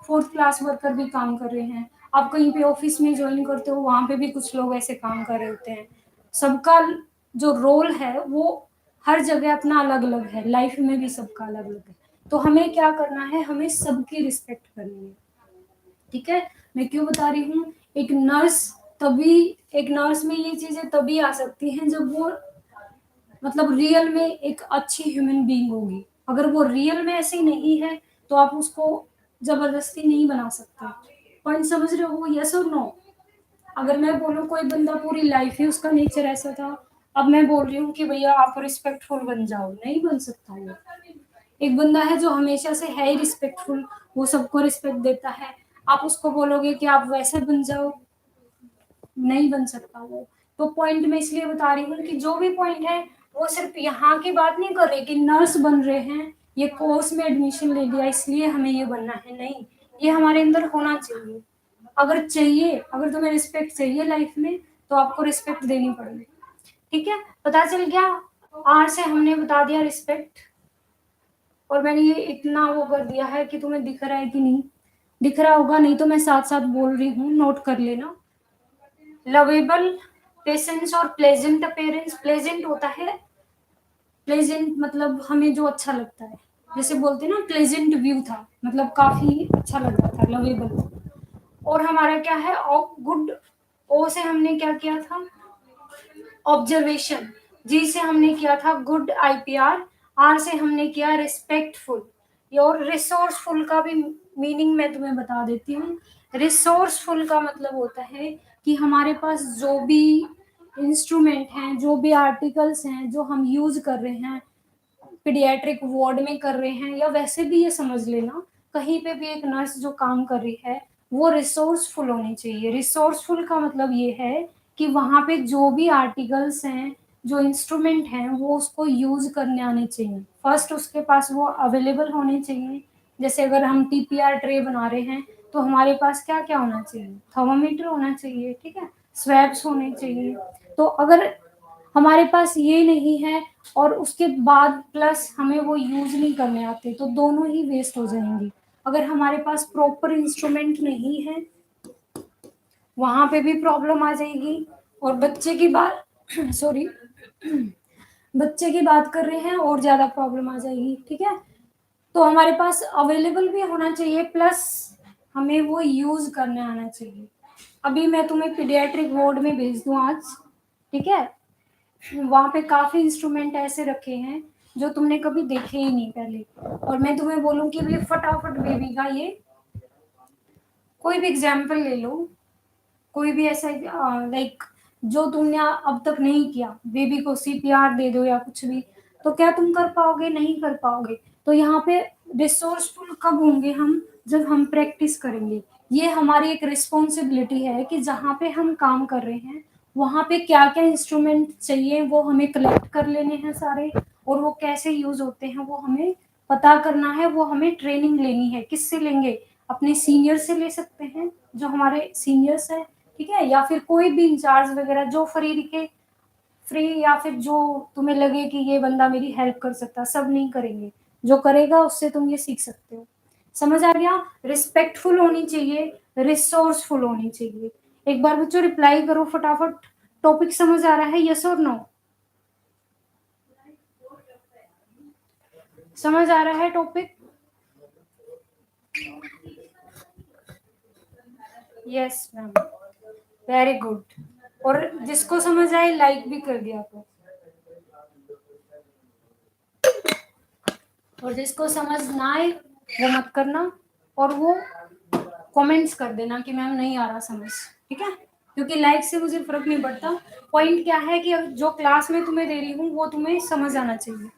फोर्थ क्लास वर्कर भी काम कर रहे हैं, आप कहीं पे ऑफिस में ज्वाइन करते हो वहां पे भी कुछ लोग ऐसे काम कर रहे होते हैं। सबका जो रोल है वो हर जगह अपना अलग अलग है, लाइफ में भी सबका अलग अलग है। तो हमें क्या करना है, हमें सबकी रिस्पेक्ट करनी है। ठीक है, मैं क्यों बता रही हूँ, एक नर्स तभी, एक नर्स में ये चीजें तभी आ सकती हैं जब वो मतलब रियल में एक अच्छी ह्यूमन बीइंग होगी। अगर वो रियल में ऐसी नहीं है तो आप उसको जबरदस्ती नहीं बना सकते। पॉइंट समझ रहे हो, यस और नो। अगर मैं बोलूँ कोई बंदा पूरी लाइफ ही उसका नेचर ऐसा था, अब मैं बोल रही हूँ कि भैया आप रिस्पेक्टफुल बन जाओ, नहीं बन सकता ये। एक बंदा है जो हमेशा से है ही रिस्पेक्टफुल, वो सबको रिस्पेक्ट देता है, आप उसको बोलोगे कि आप वैसे बन जाओ, नहीं बन सकता वो। तो पॉइंट मैं इसलिए बता रही हूँ कि जो भी पॉइंट है वो सिर्फ यहाँ की बात नहीं कर रहे कि नर्स बन रहे हैं, ये कोर्स में एडमिशन ले लिया इसलिए हमें ये बनना है, नहीं, ये हमारे अंदर होना चाहिए। अगर चाहिए, अगर तुम्हें रिस्पेक्ट चाहिए लाइफ में तो आपको रिस्पेक्ट देनी पड़ेगी। ठीक है, पता चल गया, आर से हमने बता दिया रिस्पेक्ट। और मैंने ये इतना वो कर दिया है कि तुम्हें दिख रहा है कि नहीं, दिख रहा होगा, नहीं तो मैं साथ साथ बोल रही हूँ, नोट कर लेना। लवेबल, पेशेंस और प्लेजेंट अपेयरेंस। प्लेजेंट होता है, प्लेजेंट मतलब हमें जो अच्छा लगता है, जैसे बोलते हैं ना प्लेजेंट व्यू था, मतलब काफी अच्छा लग रहा था, लवेबल। और हमारा क्या है गुड, ओ से हमने क्या किया था ऑब्जर्वेशन, जी से हमने किया था गुड आईपीआर, आर से हमने किया रिस्पेक्टफुल। और रिसोर्सफुल का भी मीनिंग मैं तुम्हें बता देती हूँ। रिसोर्सफुल का मतलब होता है कि हमारे पास जो भी इंस्ट्रूमेंट हैं, जो भी आर्टिकल्स हैं जो हम यूज कर रहे हैं, पीडियाट्रिक वार्ड में कर रहे हैं, या वैसे भी ये समझ लेना कहीं पे भी एक नर्स जो काम कर रही है वो रिसोर्सफुल होनी चाहिए। रिसोर्सफुल का मतलब ये है कि वहां पे जो भी आर्टिकल्स हैं, जो इंस्ट्रूमेंट हैं, वो उसको यूज करने आने चाहिए। फर्स्ट उसके पास वो अवेलेबल होने चाहिए। जैसे अगर हम टीपीआर ट्रे बना रहे हैं तो हमारे पास क्या क्या होना चाहिए, थर्मामीटर होना चाहिए, ठीक है, स्वैब्स होने चाहिए। तो अगर हमारे पास ये नहीं है और उसके बाद प्लस हमें वो यूज नहीं करने आते तो दोनों ही वेस्ट हो जाएंगे। अगर हमारे पास प्रॉपर इंस्ट्रूमेंट नहीं है वहां पे भी प्रॉब्लम आ जाएगी। और बच्चे की बात सॉरी बच्चे की बात कर रहे हैं और ज्यादा प्रॉब्लम आ जाएगी, ठीक है। तो हमारे पास अवेलेबल भी होना चाहिए प्लस हमें वो यूज करने आना चाहिए। अभी मैं तुम्हें पीडियाट्रिक वार्ड में भेज दूं आज, ठीक है। वहां पे काफी इंस्ट्रूमेंट ऐसे रखे हैं जो तुमने कभी देखे ही नहीं पहले, और मैं तुम्हें बोलूं कि भी फटाफट बेबी का ये कोई भी एग्जाम्पल ले लो, कोई भी ऐसा लाइक जो तुमने अब तक नहीं किया, बेबी को सीपीआर दे दो या कुछ भी, तो क्या तुम कर पाओगे, नहीं कर पाओगे। तो यहाँ पे रिसोर्सफुल कब होंगे हम, जब हम प्रैक्टिस करेंगे। ये हमारी एक रिस्पॉन्सिबिलिटी है कि जहाँ पे हम काम कर रहे हैं वहाँ पे क्या क्या इंस्ट्रूमेंट चाहिए वो हमें कलेक्ट कर लेने हैं सारे, और वो कैसे यूज होते हैं वो हमें पता करना है। वो हमें ट्रेनिंग लेनी है, किससे लेंगे, अपने सीनियर से ले सकते हैं, जो हमारे सीनियर्स हैं, ठीक है, या फिर कोई भी इंचार्ज वगैरह जो फ्री दिखे, फ्री, या फिर जो तुम्हें लगे कि ये बंदा मेरी हेल्प कर सकता है। सब नहीं करेंगे, जो करेगा उससे तुम ये सीख सकते हो। समझ आ गया। रिस्पेक्टफुल होनी चाहिए, रिसोर्सफुल होनी चाहिए। एक बार बच्चों रिप्लाई करो फटाफट, टॉपिक समझ आ रहा है, यस और नो। समझ आ रहा है topic, yes ma'am, very good. और जिसको समझ आए लाइक भी कर दिया करो, और जिसको समझ ना आए वो मत करना, और वो कमेंट्स कर देना कि मैम नहीं आ रहा समझ, ठीक है। क्योंकि लाइक से मुझे फर्क नहीं पड़ता, पॉइंट क्या है कि जो क्लास में तुम्हें दे रही हूँ वो तुम्हें समझ आना चाहिए।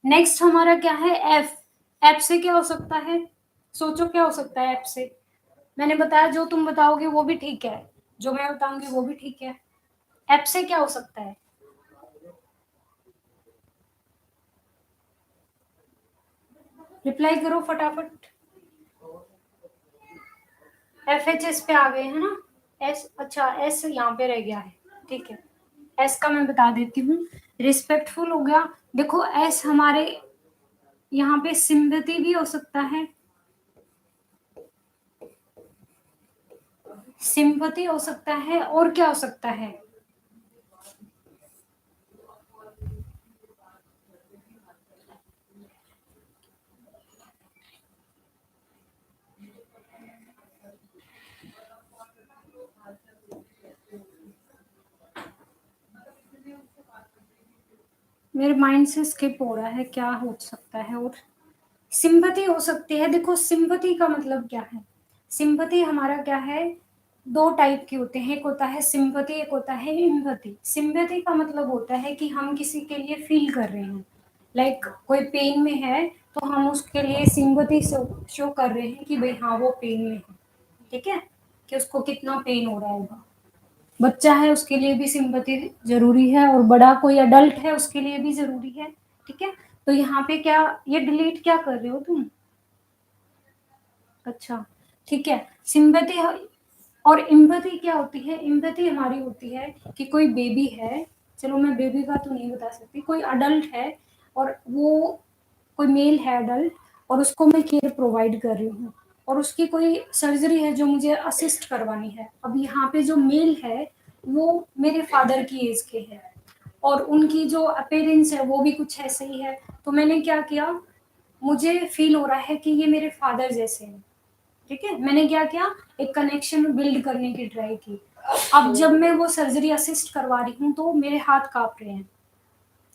नेक्स्ट हमारा क्या है, एफ। एफ से क्या हो सकता है, सोचो क्या हो सकता है एफ से। मैंने बताया जो तुम बताओगे वो भी ठीक है, जो मैं बताऊंगी वो भी ठीक है। एफ से क्या हो सकता है, रिप्लाई करो फटाफट। एफ एच एस पे आ गए हैं ना, एस, अच्छा एस यहाँ पे रह गया है, ठीक है। एस का मैं बता देती हूँ, रिस्पेक्टफुल हो गया। देखो एस हमारे यहाँ पे सिंपैथी भी हो सकता है, सिंपैथी हो सकता है, और क्या हो सकता है, मेरे माइंड से स्किप हो रहा है, क्या हो सकता है, और सिंपैथी हो सकती है। देखो सिंपैथी का मतलब क्या है, सिंपैथी हमारा क्या है, दो टाइप के होते हैं, एक होता है सिंपैथी, एक होता है एम्पैथी। सिंपैथी का मतलब होता है कि हम किसी के लिए फील कर रहे हैं, लाइक कोई पेन में है तो हम उसके लिए सिंपैथी शो कर रहे हैं कि भाई हाँ वो पेन में है, ठीक है, कि उसको कितना पेन हो रहा होगा। बच्चा है उसके लिए भी सिंपैथी जरूरी है, और बड़ा कोई अडल्ट है उसके लिए भी जरूरी है, ठीक है। तो यहाँ पे क्या, ये डिलीट क्या कर रहे हो तुम, अच्छा ठीक है। सिंपैथी और एम्पैथी क्या होती है, एम्पैथी हमारी होती है कि कोई बेबी है, चलो मैं बेबी का तो नहीं बता सकती, कोई अडल्ट है और वो कोई मेल है अडल्ट, और उसको मैं केयर प्रोवाइड कर रही हूँ, और उसकी कोई सर्जरी है जो मुझे असिस्ट करवानी है। अब यहाँ पे जो मेल है वो मेरे फादर की एज के है, और उनकी जो अपेरेंस है वो भी कुछ ऐसे ही है। तो मैंने क्या किया, मुझे फील हो रहा है कि ये मेरे फादर जैसे हैं, ठीक है, मैंने क्या किया, एक कनेक्शन बिल्ड करने की ट्राई की। अब जब मैं वो सर्जरी असिस्ट करवा रही हूँ तो मेरे हाथ कांप रहे हैं,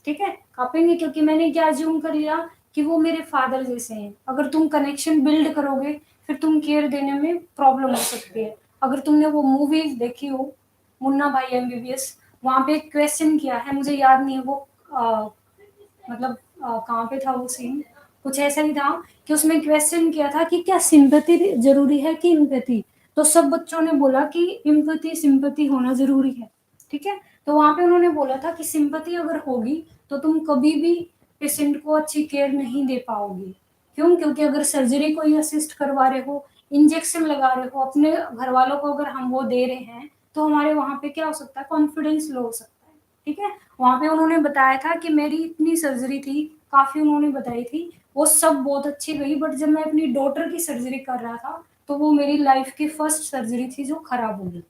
ठीक है, कांपेंगे क्योंकि मैंने क्या अज्यूम कर लिया कि वो मेरे फादर जैसे हैं। अगर तुम कनेक्शन बिल्ड करोगे फिर तुम केयर देने में प्रॉब्लम हो सकती है। अगर तुमने वो मूवी देखी हो मुन्ना भाई एमबीबीएस, वहां पे एक क्वेश्चन किया है, मुझे याद नहीं है वो मतलब कहाँ पे था वो सीन, कुछ ऐसा ही था कि उसमें क्वेश्चन किया था कि क्या सिंपैथी जरूरी है कि इम्पैथी। तो सब बच्चों ने बोला कि इम्पैथी सिंपैथी होना जरूरी है, ठीक है। तो वहां पे उन्होंने बोला था कि सिंपैथी अगर होगी तो तुम कभी भी पेशेंट को अच्छी केयर नहीं दे पाओगे। क्यों? क्योंकि अगर सर्जरी को ही असिस्ट करवा रहे हो, इंजेक्शन लगा रहे हो, अपने घर वालों को अगर हम वो दे रहे हैं तो हमारे वहां पे क्या हो सकता है, कॉन्फिडेंस लो हो सकता है, ठीक है। वहां पे उन्होंने बताया था कि मेरी इतनी सर्जरी थी, काफी उन्होंने बताई थी, वो सब बहुत अच्छी गई, बट जब मैं अपनी डॉटर की सर्जरी कर रहा था तो वो मेरी लाइफ की फर्स्ट सर्जरी थी जो खराब हो गई।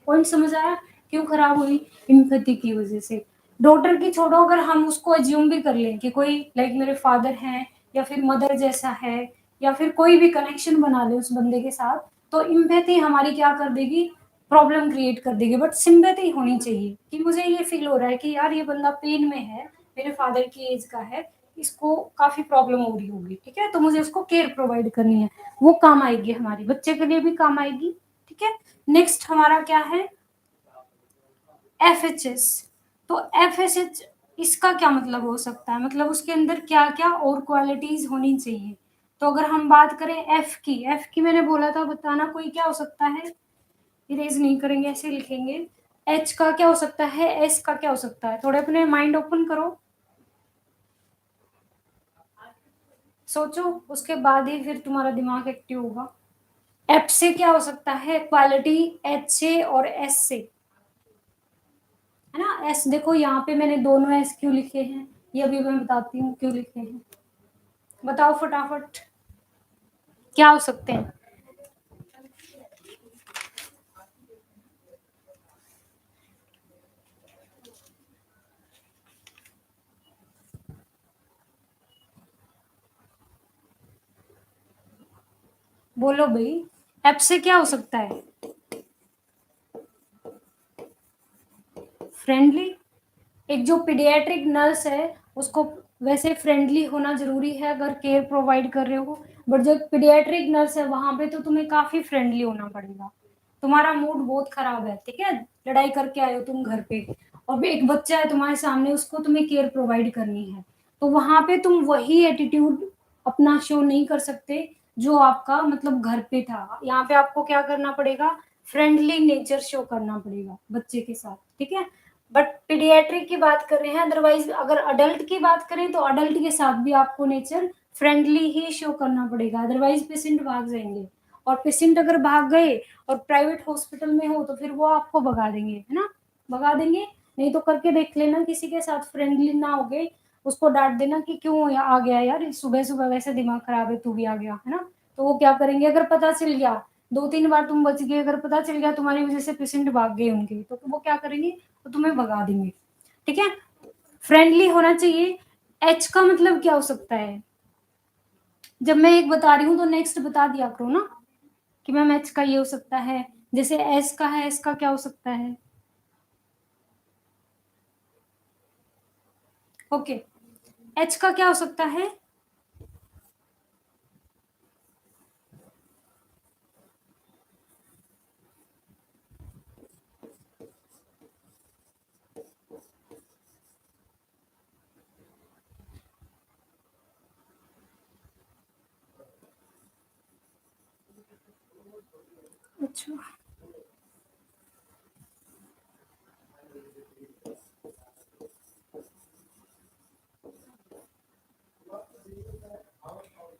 पॉइंट समझ आया? क्यों खराब हुई? इम्पैथी की वजह से। डॉटर की छोड़ो, अगर हम उसको अज्यूम भी कर लें कि कोई लाइक मेरे फादर हैं या फिर मदर जैसा है या फिर कोई भी कनेक्शन बना ले उस बंदे के साथ, तो इम्पैथी हमारी क्या कर देगी, प्रॉब्लम क्रिएट कर देगी। बट सिंपैथी होनी चाहिए कि मुझे ये फील हो रहा है कि यार ये बंदा पेन में है, मेरे फादर की एज का है, इसको काफी प्रॉब्लम हो रही होगी, ठीक है, तो मुझे उसको केयर प्रोवाइड करनी है, वो काम आएगी, हमारी बच्चे के लिए भी काम आएगी, ठीक है। नेक्स्ट हमारा क्या है, FHS। तो FHS इसका क्या मतलब हो सकता है, मतलब उसके अंदर क्या क्या और क्वालिटीज होनी चाहिए। तो अगर हम बात करें एफ की मैंने बोला था बताना, कोई क्या हो सकता है, इरेज नहीं करेंगे, ऐसे लिखेंगे। H का क्या हो सकता है, S का क्या हो सकता है, थोड़े अपने माइंड ओपन करो, सोचो, उसके बाद ही फिर तुम्हारा दिमाग एक्टिव होगा। F से क्या हो सकता है, क्वालिटी, H से और S से, है ना। S देखो यहाँ पे मैंने दोनों S क्यों लिखे हैं, ये अभी मैं बताती हूँ क्यों लिखे हैं, बताओ फटाफट क्या हो सकते हैं। बोलो भाई, एप से क्या हो सकता है, फ्रेंडली। एक जो पीडियाट्रिक नर्स है उसको वैसे फ्रेंडली होना जरूरी है अगर केयर प्रोवाइड कर रहे हो, बट जो पीडियाट्रिक नर्स है वहां पे तो तुम्हें काफी फ्रेंडली होना पड़ेगा। तुम्हारा मूड बहुत खराब है, ठीक है, लड़ाई करके आए हो तुम घर पे, और एक बच्चा है तुम्हारे सामने, उसको तुम्हें केयर प्रोवाइड करनी है, तो वहां पे तुम वही एटीट्यूड अपना शो नहीं कर सकते जो आपका मतलब घर पे था। यहाँ पे आपको क्या करना पड़ेगा, फ्रेंडली नेचर शो करना पड़ेगा बच्चे के साथ, ठीक है। बट पीडियाट्रिक की बात कर रहे हैं, अदरवाइज अगर अडल्ट की बात करें तो अडल्ट के साथ भी आपको नेचर फ्रेंडली ही शो करना पड़ेगा, अदरवाइज पेशेंट भाग जाएंगे। और पेशेंट अगर भाग गए और प्राइवेट हॉस्पिटल में हो तो फिर वो आपको भगा देंगे, है ना, भगा देंगे। नहीं तो करके देख लेना, किसी के साथ फ्रेंडली ना हो गए, उसको डांट देना कि क्यों आ गया यार, सुबह सुबह वैसे दिमाग खराब है, तू भी आ गया, है ना। तो वो क्या करेंगे, अगर पता चल गया, 2-3 बार तुम बच गए, अगर पता चल गया तुम्हारी वजह से पेशेंट भाग गए उनके, तो वो क्या करेंगे, तो तुम्हें भगा देंगे, ठीक है। फ्रेंडली होना चाहिए। एच का मतलब क्या हो सकता है, जब मैं एक बता रही हूँ तो नेक्स्ट बता दिया करो ना कि मैम एच का ये हो सकता है, जैसे एस का है, एस का क्या हो सकता है। ओके, एच का क्या हो सकता है, अच्छा,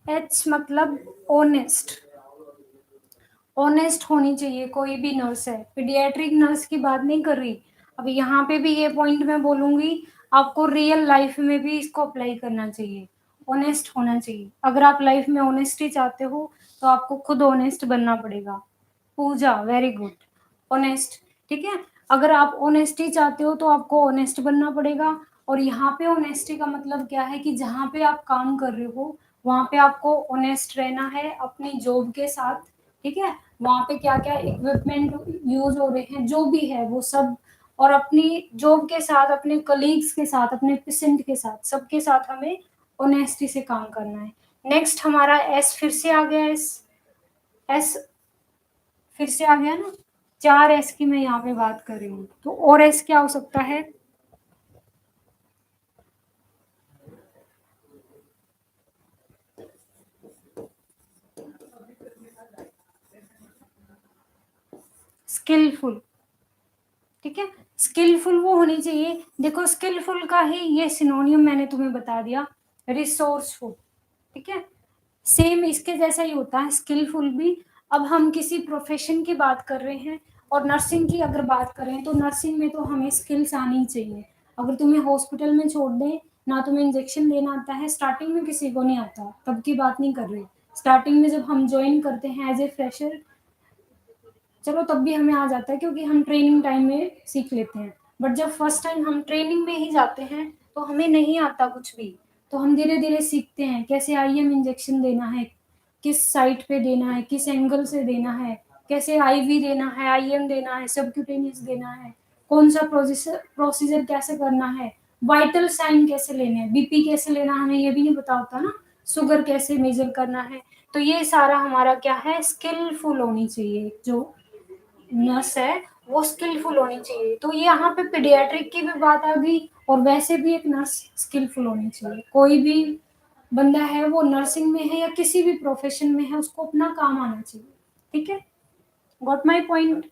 एच मतलब ऑनेस्ट, ऑनेस्ट होनी चाहिए कोई भी नर्स है, पीडियाट्रिक नर्स की बात नहीं कर रही। अब यहाँ पे भी ये पॉइंट मैं बोलूंगी, आपको रियल लाइफ में भी इसको अप्लाई करना चाहिए, ऑनेस्ट होना चाहिए। अगर आप लाइफ में ऑनेस्टी चाहते हो तो आपको खुद ऑनेस्ट बनना पड़ेगा। पूजा वेरी गुड, ऑनेस्ट, ठीक है। अगर आप ऑनेस्टी चाहते हो तो आपको ऑनेस्ट बनना पड़ेगा। और यहाँ पे ऑनेस्टी का मतलब क्या है कि जहाँ पे आप काम कर रहे हो वहां पे आपको ऑनेस्ट रहना है अपनी जॉब के साथ, ठीक है, वहाँ पे क्या क्या इक्विपमेंट यूज हो रहे हैं, जो भी है वो सब, और अपनी जॉब के साथ, अपने कलीग्स के साथ, अपने पेशेंट के साथ, सबके साथ हमें ऑनेस्टी से काम करना है। नेक्स्ट हमारा एस फिर से आ गया, एस एस फिर से आ गया ना, 4 एस की मैं यहाँ पे बात कर रही हूँ, तो और एस क्या हो सकता है? स्किलफुल। ठीक है, स्किलफुल वो होनी चाहिए, देखो स्किलफुल का ही ये सिनोनियम मैंने तुम्हें बता दिया, रिसोर्सफुल। ठीक है, सेम इसके जैसा ही होता है स्किलफुल भी। अब हम किसी प्रोफेशन की बात कर रहे हैं, और नर्सिंग की अगर बात करें तो नर्सिंग में तो हमें स्किल्स आनी चाहिए। अगर तुम्हें हॉस्पिटल में छोड़ दें, ना तुम्हें इंजेक्शन देना आता है, स्टार्टिंग में किसी को नहीं आता, तब की बात नहीं कर रही, स्टार्टिंग में जब हम ज्वाइन करते हैं एज ए फ्रेशर, चलो तब भी हमें आ जाता है क्योंकि हम ट्रेनिंग टाइम में सीख लेते हैं, बट जब फर्स्ट टाइम हम ट्रेनिंग में ही जाते हैं तो हमें नहीं आता कुछ भी। तो हम धीरे धीरे सीखते हैं कैसे आईएम इंजेक्शन देना है, किस साइट पे देना है, किस एंगल से देना है, कैसे आईवी देना है, आईएम देना है, सबक्यूटेनियस देना है, कौन सा प्रोसीजर प्रोसीजर कैसे करना है, वाइटल साइन कैसे लेने हैं, बीपी कैसे लेना है, हमें ये भी नहीं पता होता ना, शुगर कैसे मेजर करना है। तो ये सारा हमारा क्या है, स्किलफुल होनी चाहिए, जो नर्स है वो स्किलफुल होनी चाहिए। तो ये यहाँ पे पीडियाट्रिक की भी बात आ गई, और वैसे भी एक नर्स स्किलफुल होनी चाहिए। कोई भी बंदा है वो नर्सिंग में है या किसी भी प्रोफेशन में है, उसको अपना काम आना चाहिए। ठीक है, गॉट माई पॉइंट?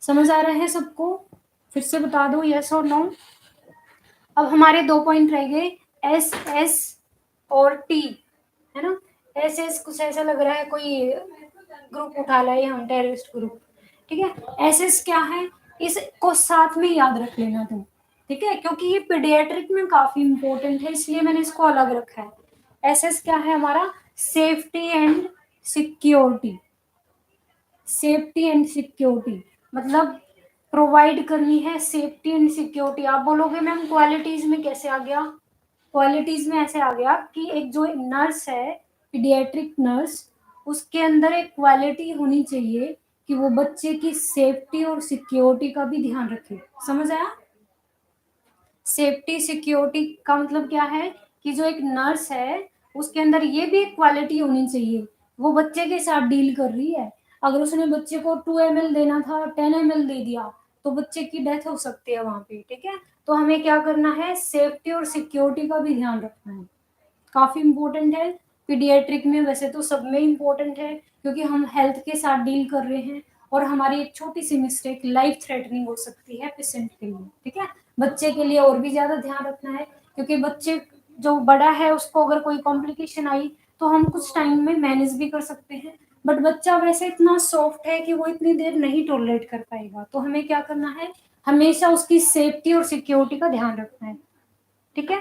समझ आ रहा है सबको? फिर से बता दो, यस और नो। अब हमारे 2 पॉइंट रह गए, एस एस और टी, है ना। एस एस कुछ ऐसा लग रहा है कोई ग्रुप उठा लाए हम, टेररिस्ट ग्रुप। ठीक है, एस एस क्या है, इसको साथ में याद रख लेना तुम। ठीक है, क्योंकि ये पीडियाट्रिक में काफी इंपॉर्टेंट है, इसलिए मैंने इसको अलग रखा है। एस एस क्या है हमारा, safety and security. Safety and security मतलब प्रोवाइड करनी है सेफ्टी एंड सिक्योरिटी। आप बोलोगे मैम क्वालिटीज में कैसे आ गया? क्वालिटीज में ऐसे आ गया कि एक जो नर्स है, पीडियाट्रिक नर्स, उसके अंदर एक क्वालिटी होनी चाहिए कि वो बच्चे की सेफ्टी और सिक्योरिटी का भी ध्यान रखे। समझ आया? सेफ्टी सिक्योरिटी का मतलब क्या है कि जो एक नर्स है उसके अंदर ये भी एक क्वालिटी होनी चाहिए, वो बच्चे के साथ डील कर रही है। अगर उसने बच्चे को 2 ml देना था 10 ml दे दिया तो बच्चे की डेथ हो सकती है वहां पे। ठीक है, तो हमें क्या करना है, सेफ्टी और सिक्योरिटी का भी ध्यान रखना है, काफी इंपॉर्टेंट है। पीडियाट्रिक में वैसे तो सब में इंपॉर्टेंट है, क्योंकि हम हेल्थ के साथ डील कर रहे हैं, और हमारी एक छोटी सी मिस्टेक लाइफ थ्रेटनिंग हो सकती है पेशेंट के लिए। ठीक है, बच्चे के लिए और भी ज्यादा ध्यान रखना है, क्योंकि बच्चे जो बड़ा है उसको अगर कोई कॉम्प्लिकेशन आई तो हम कुछ टाइम में मैनेज भी कर सकते हैं, बट बच्चा वैसे इतना सॉफ्ट है कि वो इतनी देर नहीं टॉलरेट कर पाएगा। तो हमें क्या करना है, हमेशा उसकी सेफ्टी और सिक्योरिटी का ध्यान रखना है। ठीक है,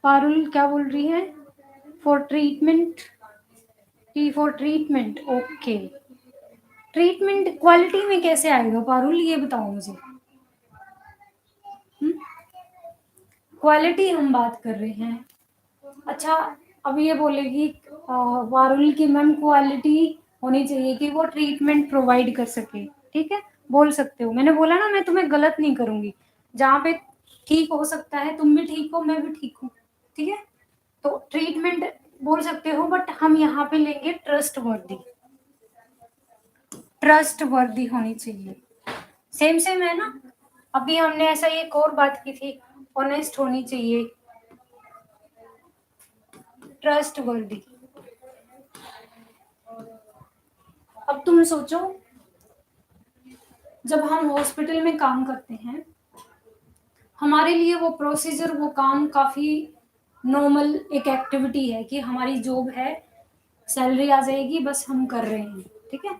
पारुल क्या बोल रही है? For treatment, T for treatment, okay. Treatment quality में कैसे आएगा पारुल, ये बताओ मुझे। क्वालिटी हम बात कर रहे हैं। अच्छा, अब ये बोलेगी पारुल की मैम क्वालिटी होनी चाहिए कि वो ट्रीटमेंट प्रोवाइड कर सके। ठीक है, बोल सकते हो, मैंने बोला ना मैं तुम्हें गलत नहीं करूंगी, जहाँ पे ठीक हो सकता है तुम भी ठीक हो मैं भी ठीक हूँ। ठीक है, तो ट्रीटमेंट बोल सकते हो, बट हम यहाँ पे लेंगे ट्रस्ट वर्दी। ट्रस्ट वर्दी होनी चाहिए, सेम सेम है ना। अभी हमने ऐसा एक और बात की थी, ऑनेस्ट होनी चाहिए, ट्रस्ट वर्दी। अब तुम सोचो, जब हम हॉस्पिटल में काम करते हैं, हमारे लिए वो प्रोसीजर, वो काम काफी नॉर्मल एक एक्टिविटी है कि हमारी जॉब है, सैलरी आ जाएगी, बस हम कर रहे हैं। ठीक है,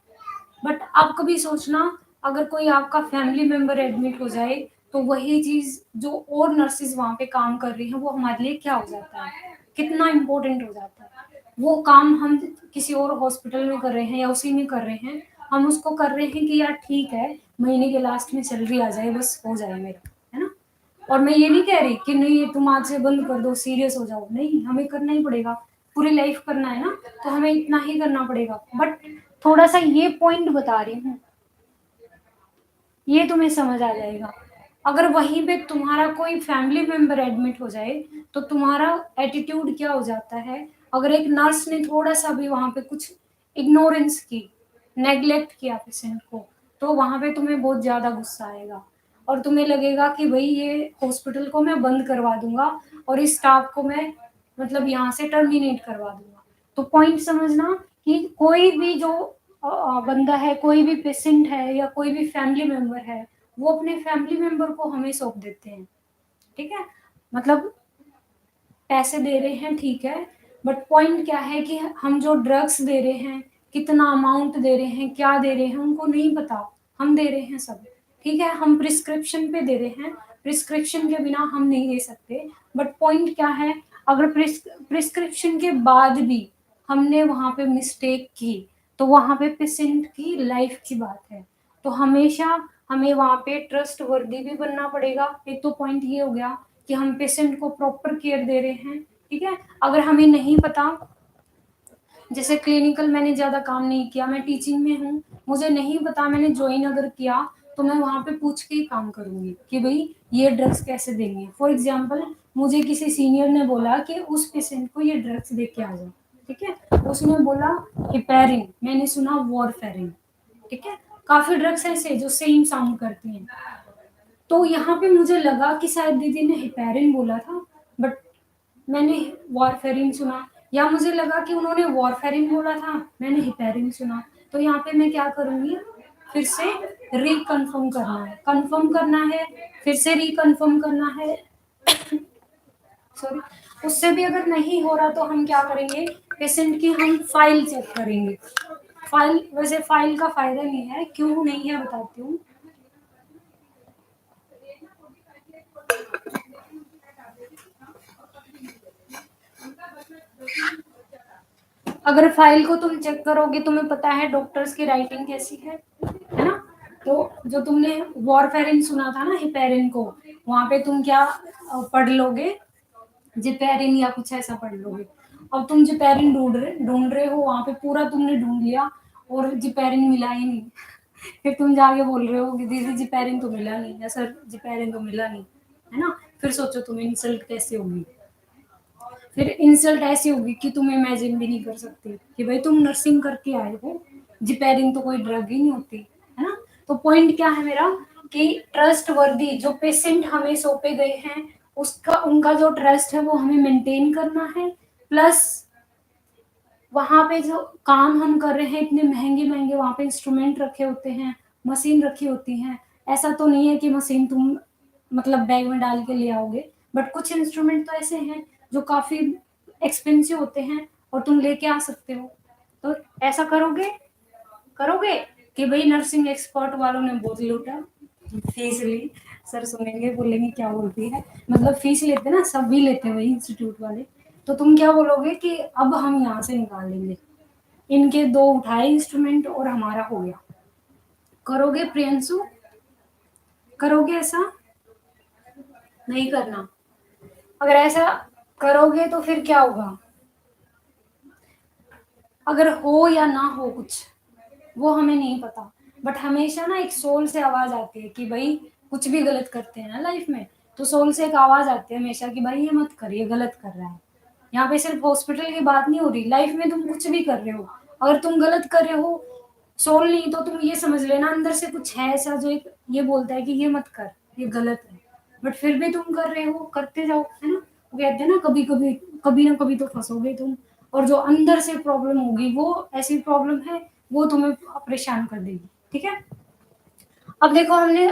बट आप कभी सोचना, अगर कोई आपका फैमिली मेंबर एडमिट हो जाए तो वही चीज जो और नर्सेज वहां पे काम कर रही हैं वो हमारे लिए क्या हो जाता है, कितना इम्पोर्टेंट हो जाता है। वो काम हम किसी और हॉस्पिटल में कर रहे हैं या उसी में कर रहे हैं, हम उसको कर रहे हैं कि यार ठीक है महीने के लास्ट में सैलरी आ जाए, बस हो जाए मेरा, है ना। और मैं ये नहीं कह रही कि नहीं तुम आज से बंद कर दो, सीरियस हो जाओ, नहीं, हमें करना ही पड़ेगा। पूरी लाइफ करना है ना, तो हमें इतना ही करना पड़ेगा। बट थोड़ा सा ये पॉइंट बता रही हूँ, ये तुम्हें समझ आ जाएगा। अगर वहीं पे तुम्हारा कोई फैमिली मेंबर एडमिट हो जाए तो तुम्हारा एटीट्यूड क्या हो जाता है। अगर एक नर्स ने थोड़ा सा भी वहां पे कुछ इग्नोरेंस की, नेग्लेक्ट किया पेशेंट को, तो वहां पे तुम्हें बहुत ज्यादा गुस्सा आएगा और तुम्हें लगेगा कि भाई ये हॉस्पिटल को मैं बंद करवा दूंगा और इस स्टाफ को मैं मतलब यहाँ से टर्मिनेट करवा दूंगा। तो पॉइंट समझना कि कोई भी जो बंदा है, कोई भी पेशेंट है या कोई भी फैमिली मेंबर है, वो अपने फैमिली मेंबर को हमें सौंप देते हैं। ठीक है, मतलब पैसे दे रहे हैं ठीक है, बट पॉइंट क्या है कि हम जो ड्रग्स दे रहे हैं, कितना अमाउंट दे रहे हैं, क्या दे रहे हैं, उनको नहीं पता। हम दे रहे हैं सब, ठीक है, हम प्रिस्क्रिप्शन पे दे रहे हैं, प्रिस्क्रिप्शन के बिना हम नहीं दे सकते। बट पॉइंट क्या है, अगर प्रिस्क्रिप्शन के बाद भी हमने वहां पे मिस्टेक की तो वहां पे पेशेंट की लाइफ की बात है। तो हमेशा हमें वहां पे ट्रस्ट वर्दी भी बनना पड़ेगा। एक तो पॉइंट ये हो गया कि हम पेशेंट को प्रॉपर केयर दे रहे हैं। ठीक है, अगर हमें नहीं पता, जैसे क्लिनिकल मैंने ज्यादा काम नहीं किया, मैं टीचिंग में हूँ, मुझे नहीं पता, मैंने ज्वाइन अगर किया तो मैं वहां पे पूछ के ही काम करूंगी कि भाई ये ड्रग्स कैसे देंगे। फॉर एग्जाम्पल मुझे किसी सीनियर ने बोला कि उस पेशेंट को ये ड्रग्स दे के आ जाओ। ठीक है, उसने बोला हिपेरिन, मैंने सुना वॉरफेरिन। ठीक है, काफी ड्रग्स ऐसे जो सेम साउंड करती हैं। तो यहाँ पे मुझे लगा कि शायद दीदी ने हिपेरिन बोला था, बट मैंने वॉरफेरिन सुना, या मुझे लगा कि उन्होंने वॉरफेरिन बोला था, मैंने हिपेरिन सुना। तो यहाँ पे मैं क्या करूंगी, फिर से रिकन्फर्म करना है, कंफर्म करना है, फिर से रिकन्फर्म करना है। सॉरी, उससे भी अगर नहीं हो रहा तो हम क्या करेंगे, पेशेंट की हम फाइल चेक करेंगे। फाइल, वैसे फाइल का फायदा नहीं है, क्यों नहीं है बताती हूँ। अगर फाइल को तुम चेक करोगे, तुम्हें पता है डॉक्टर्स की राइटिंग कैसी है ना। तो जो तुमने वॉरफेरिन सुना था ना, हिपेरिन को, वहां पे तुम क्या पढ़ लोगे, जिपेरिन या कुछ ऐसा पढ़ लोगे। अब तुम जिपेरिन ढूंढ रहे हो, वहां पे पूरा तुमने ढूंढ लिया और जिपेरिन मिला ही नहीं। फिर तुम जाके बोल रहे हो कि दीदी जिपेरिन तो मिला नहीं, या सर जिपेरिन तो मिला नहीं, है ना। फिर सोचो तुम्हें इंसल्ट कैसे होगी। फिर इंसल्ट ऐसी होगी कि तुम इमेजिन भी नहीं कर सकते कि भाई तुम नर्सिंग करके आए हो, जिपेरिन तो कोई ड्रग ही नहीं होती, है ना। तो पॉइंट क्या है मेरा, कि ट्रस्ट वर्दी जो पेशेंट हमें सौंपे गए हैं, उसका उनका जो ट्रस्ट है वो हमें मेंटेन करना है। प्लस वहां पे जो काम हम कर रहे हैं, इतने महंगे महंगे वहां पे इंस्ट्रूमेंट रखे होते हैं, मशीन रखी होती हैं। ऐसा तो नहीं है कि मशीन तुम मतलब बैग में डाल के ले आओगे, बट कुछ इंस्ट्रूमेंट तो ऐसे हैं जो काफी एक्सपेंसिव होते हैं और तुम लेके आ सकते हो। तो ऐसा करोगे, करोगे कि भाई नर्सिंग एक्सपर्ट वालों ने बहुत लूटा, फीस ली, सर सुनेंगे बोलेंगे क्या बोलती है, मतलब फीस लेते ना, सब भी लेते हैं वही इंस्टीट्यूट वाले। तो तुम क्या बोलोगे कि अब हम यहाँ से निकाल लेंगे, इनके दो उठाए इंस्ट्रूमेंट और हमारा हो गया। करोगे प्रियंशु, करोगे ऐसा? नहीं करना। अगर ऐसा करोगे तो फिर क्या होगा, अगर हो या ना हो कुछ वो हमें नहीं पता, बट हमेशा ना एक सोल से आवाज आती है कि भाई कुछ भी गलत करते हैं ना लाइफ में, तो सोल से एक आवाज आती है हमेशा कि भाई ये मत कर, ये गलत कर रहा है। यहाँ पे सिर्फ हॉस्पिटल की बात नहीं हो रही, लाइफ में तुम कुछ भी कर रहे हो, अगर तुम गलत कर रहे हो, सोल नहीं तो तुम ये समझ लेना अंदर से कुछ है ऐसा जो एक ये बोलता है कि ये मत कर, ये गलत है, बट फिर भी तुम कर रहे हो, करते जाओ, है ना। वो कहते हैं ना कभी ना कभी तो फंसोगे तुम, और जो अंदर से प्रॉब्लम होगी वो ऐसी प्रॉब्लम है, वो तुम्हें परेशान कर देगी। ठीक है, अब देखो हमने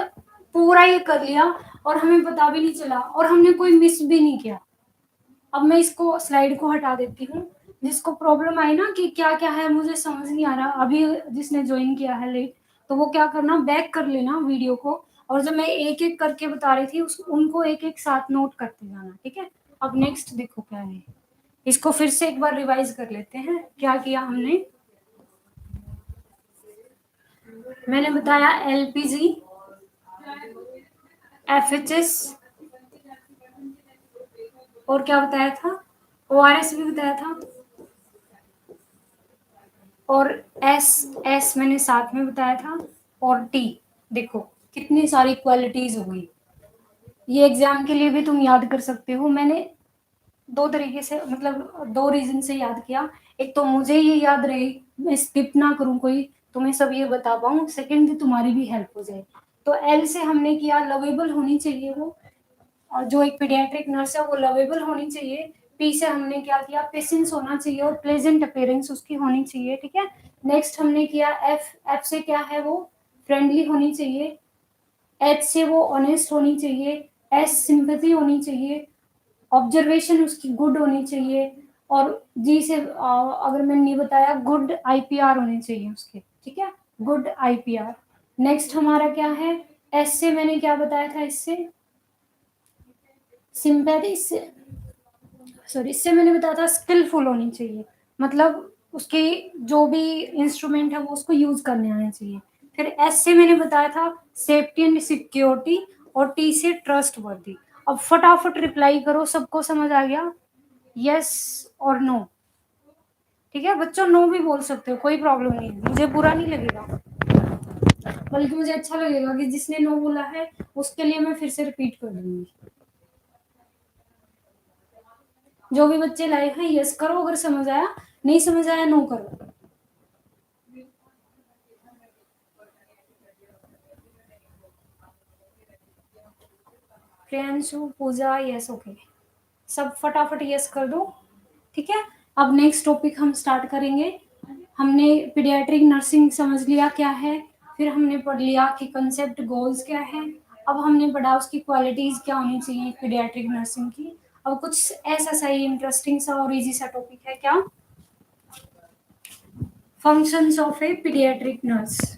पूरा ये कर लिया और हमें पता भी नहीं चला और हमने कोई मिस भी नहीं किया। अब मैं इसको स्लाइड को हटा देती हूँ। जिसको प्रॉब्लम आई ना कि क्या क्या है मुझे समझ नहीं आ रहा, अभी जिसने ज्वाइन किया है लेट, तो वो क्या करना, बैक कर लेना वीडियो को, और जब मैं एक एक करके बता रही थी उनको एक एक साथ नोट करते जाना। ठीक है, अब नेक्स्ट देखो क्या है, इसको फिर से एक बार रिवाइज कर लेते हैं क्या किया हमने। मैंने बताया एलपीजी, एफएचएस, और क्या बताया था, ओआरएस भी बताया था। और एस एस मैंने साथ में बताया था, और टी। देखो कितनी सारी क्वालिटीज हो गई। ये एग्जाम के लिए भी तुम याद कर सकते हो। मैंने दो तरीके से, मतलब दो रीजन से याद किया। एक तो मुझे ये याद रहे, मैं स्किप ना करूं कोई, तुम्हें सब ये बता पाऊं। सेकंड, तुम्हारी भी हेल्प हो जाए। तो एल से हमने किया लवेबल होनी चाहिए वो, और जो एक पीडियाट्रिक नर्स है वो लवेबल होनी चाहिए। पी से हमने क्या किया, पेशेंस होना चाहिए और प्लेजेंट अपीयरेंस उसकी होनी चाहिए, ठीक है। नेक्स्ट हमने किया एफ। एफ से क्या है, वो फ्रेंडली होनी चाहिए। एच से वो ऑनेस्ट होनी चाहिए। एस सिंपैथी होनी चाहिए। ऑब्जर्वेशन उसकी गुड होनी चाहिए। और जी से अगर मैंने नहीं बताया, गुड आईपीआर होने चाहिए उसके, ठीक है, गुड आईपीआर। नेक्स्ट हमारा क्या है, एस से मैंने क्या बताया था, इससे सिंपैथी से, सॉरी, इससे मैंने बताया था स्किलफुल होनी चाहिए, मतलब उसके जो भी इंस्ट्रूमेंट है वो उसको यूज करने आने चाहिए। फिर एस से मैंने बताया था सेफ्टी एंड सिक्योरिटी, और टी से ट्रस्ट वर्दी। अब फटाफट रिप्लाई करो, सबको समझ आ गया, यस और नो? ठीक है बच्चों, नो भी बोल सकते हो, कोई प्रॉब्लम नहीं है, मुझे बुरा नहीं लगेगा, बल्कि मुझे अच्छा लगेगा कि जिसने नो बोला है उसके लिए मैं फिर से रिपीट कर दूंगी। जो भी बच्चे लाए हैं यस करो अगर समझ आया, नहीं समझ आया नो करो। प्रियांशु, पूजा, यस, ओके, सब फटाफट यस कर दो, ठीक है। अब नेक्स्ट टॉपिक हम स्टार्ट करेंगे। हमने पीडियाट्रिक नर्सिंग समझ लिया क्या है, फिर हमने पढ़ लिया कि कंसेप्ट गोल्स क्या है। अब हमने पढ़ा उसकी क्वालिटीज क्या होनी चाहिए पीडियाट्रिक नर्सिंग की। अब कुछ ऐसा सही इंटरेस्टिंग सा और इजी सा टॉपिक है, क्या, functions of a paediatric nurse.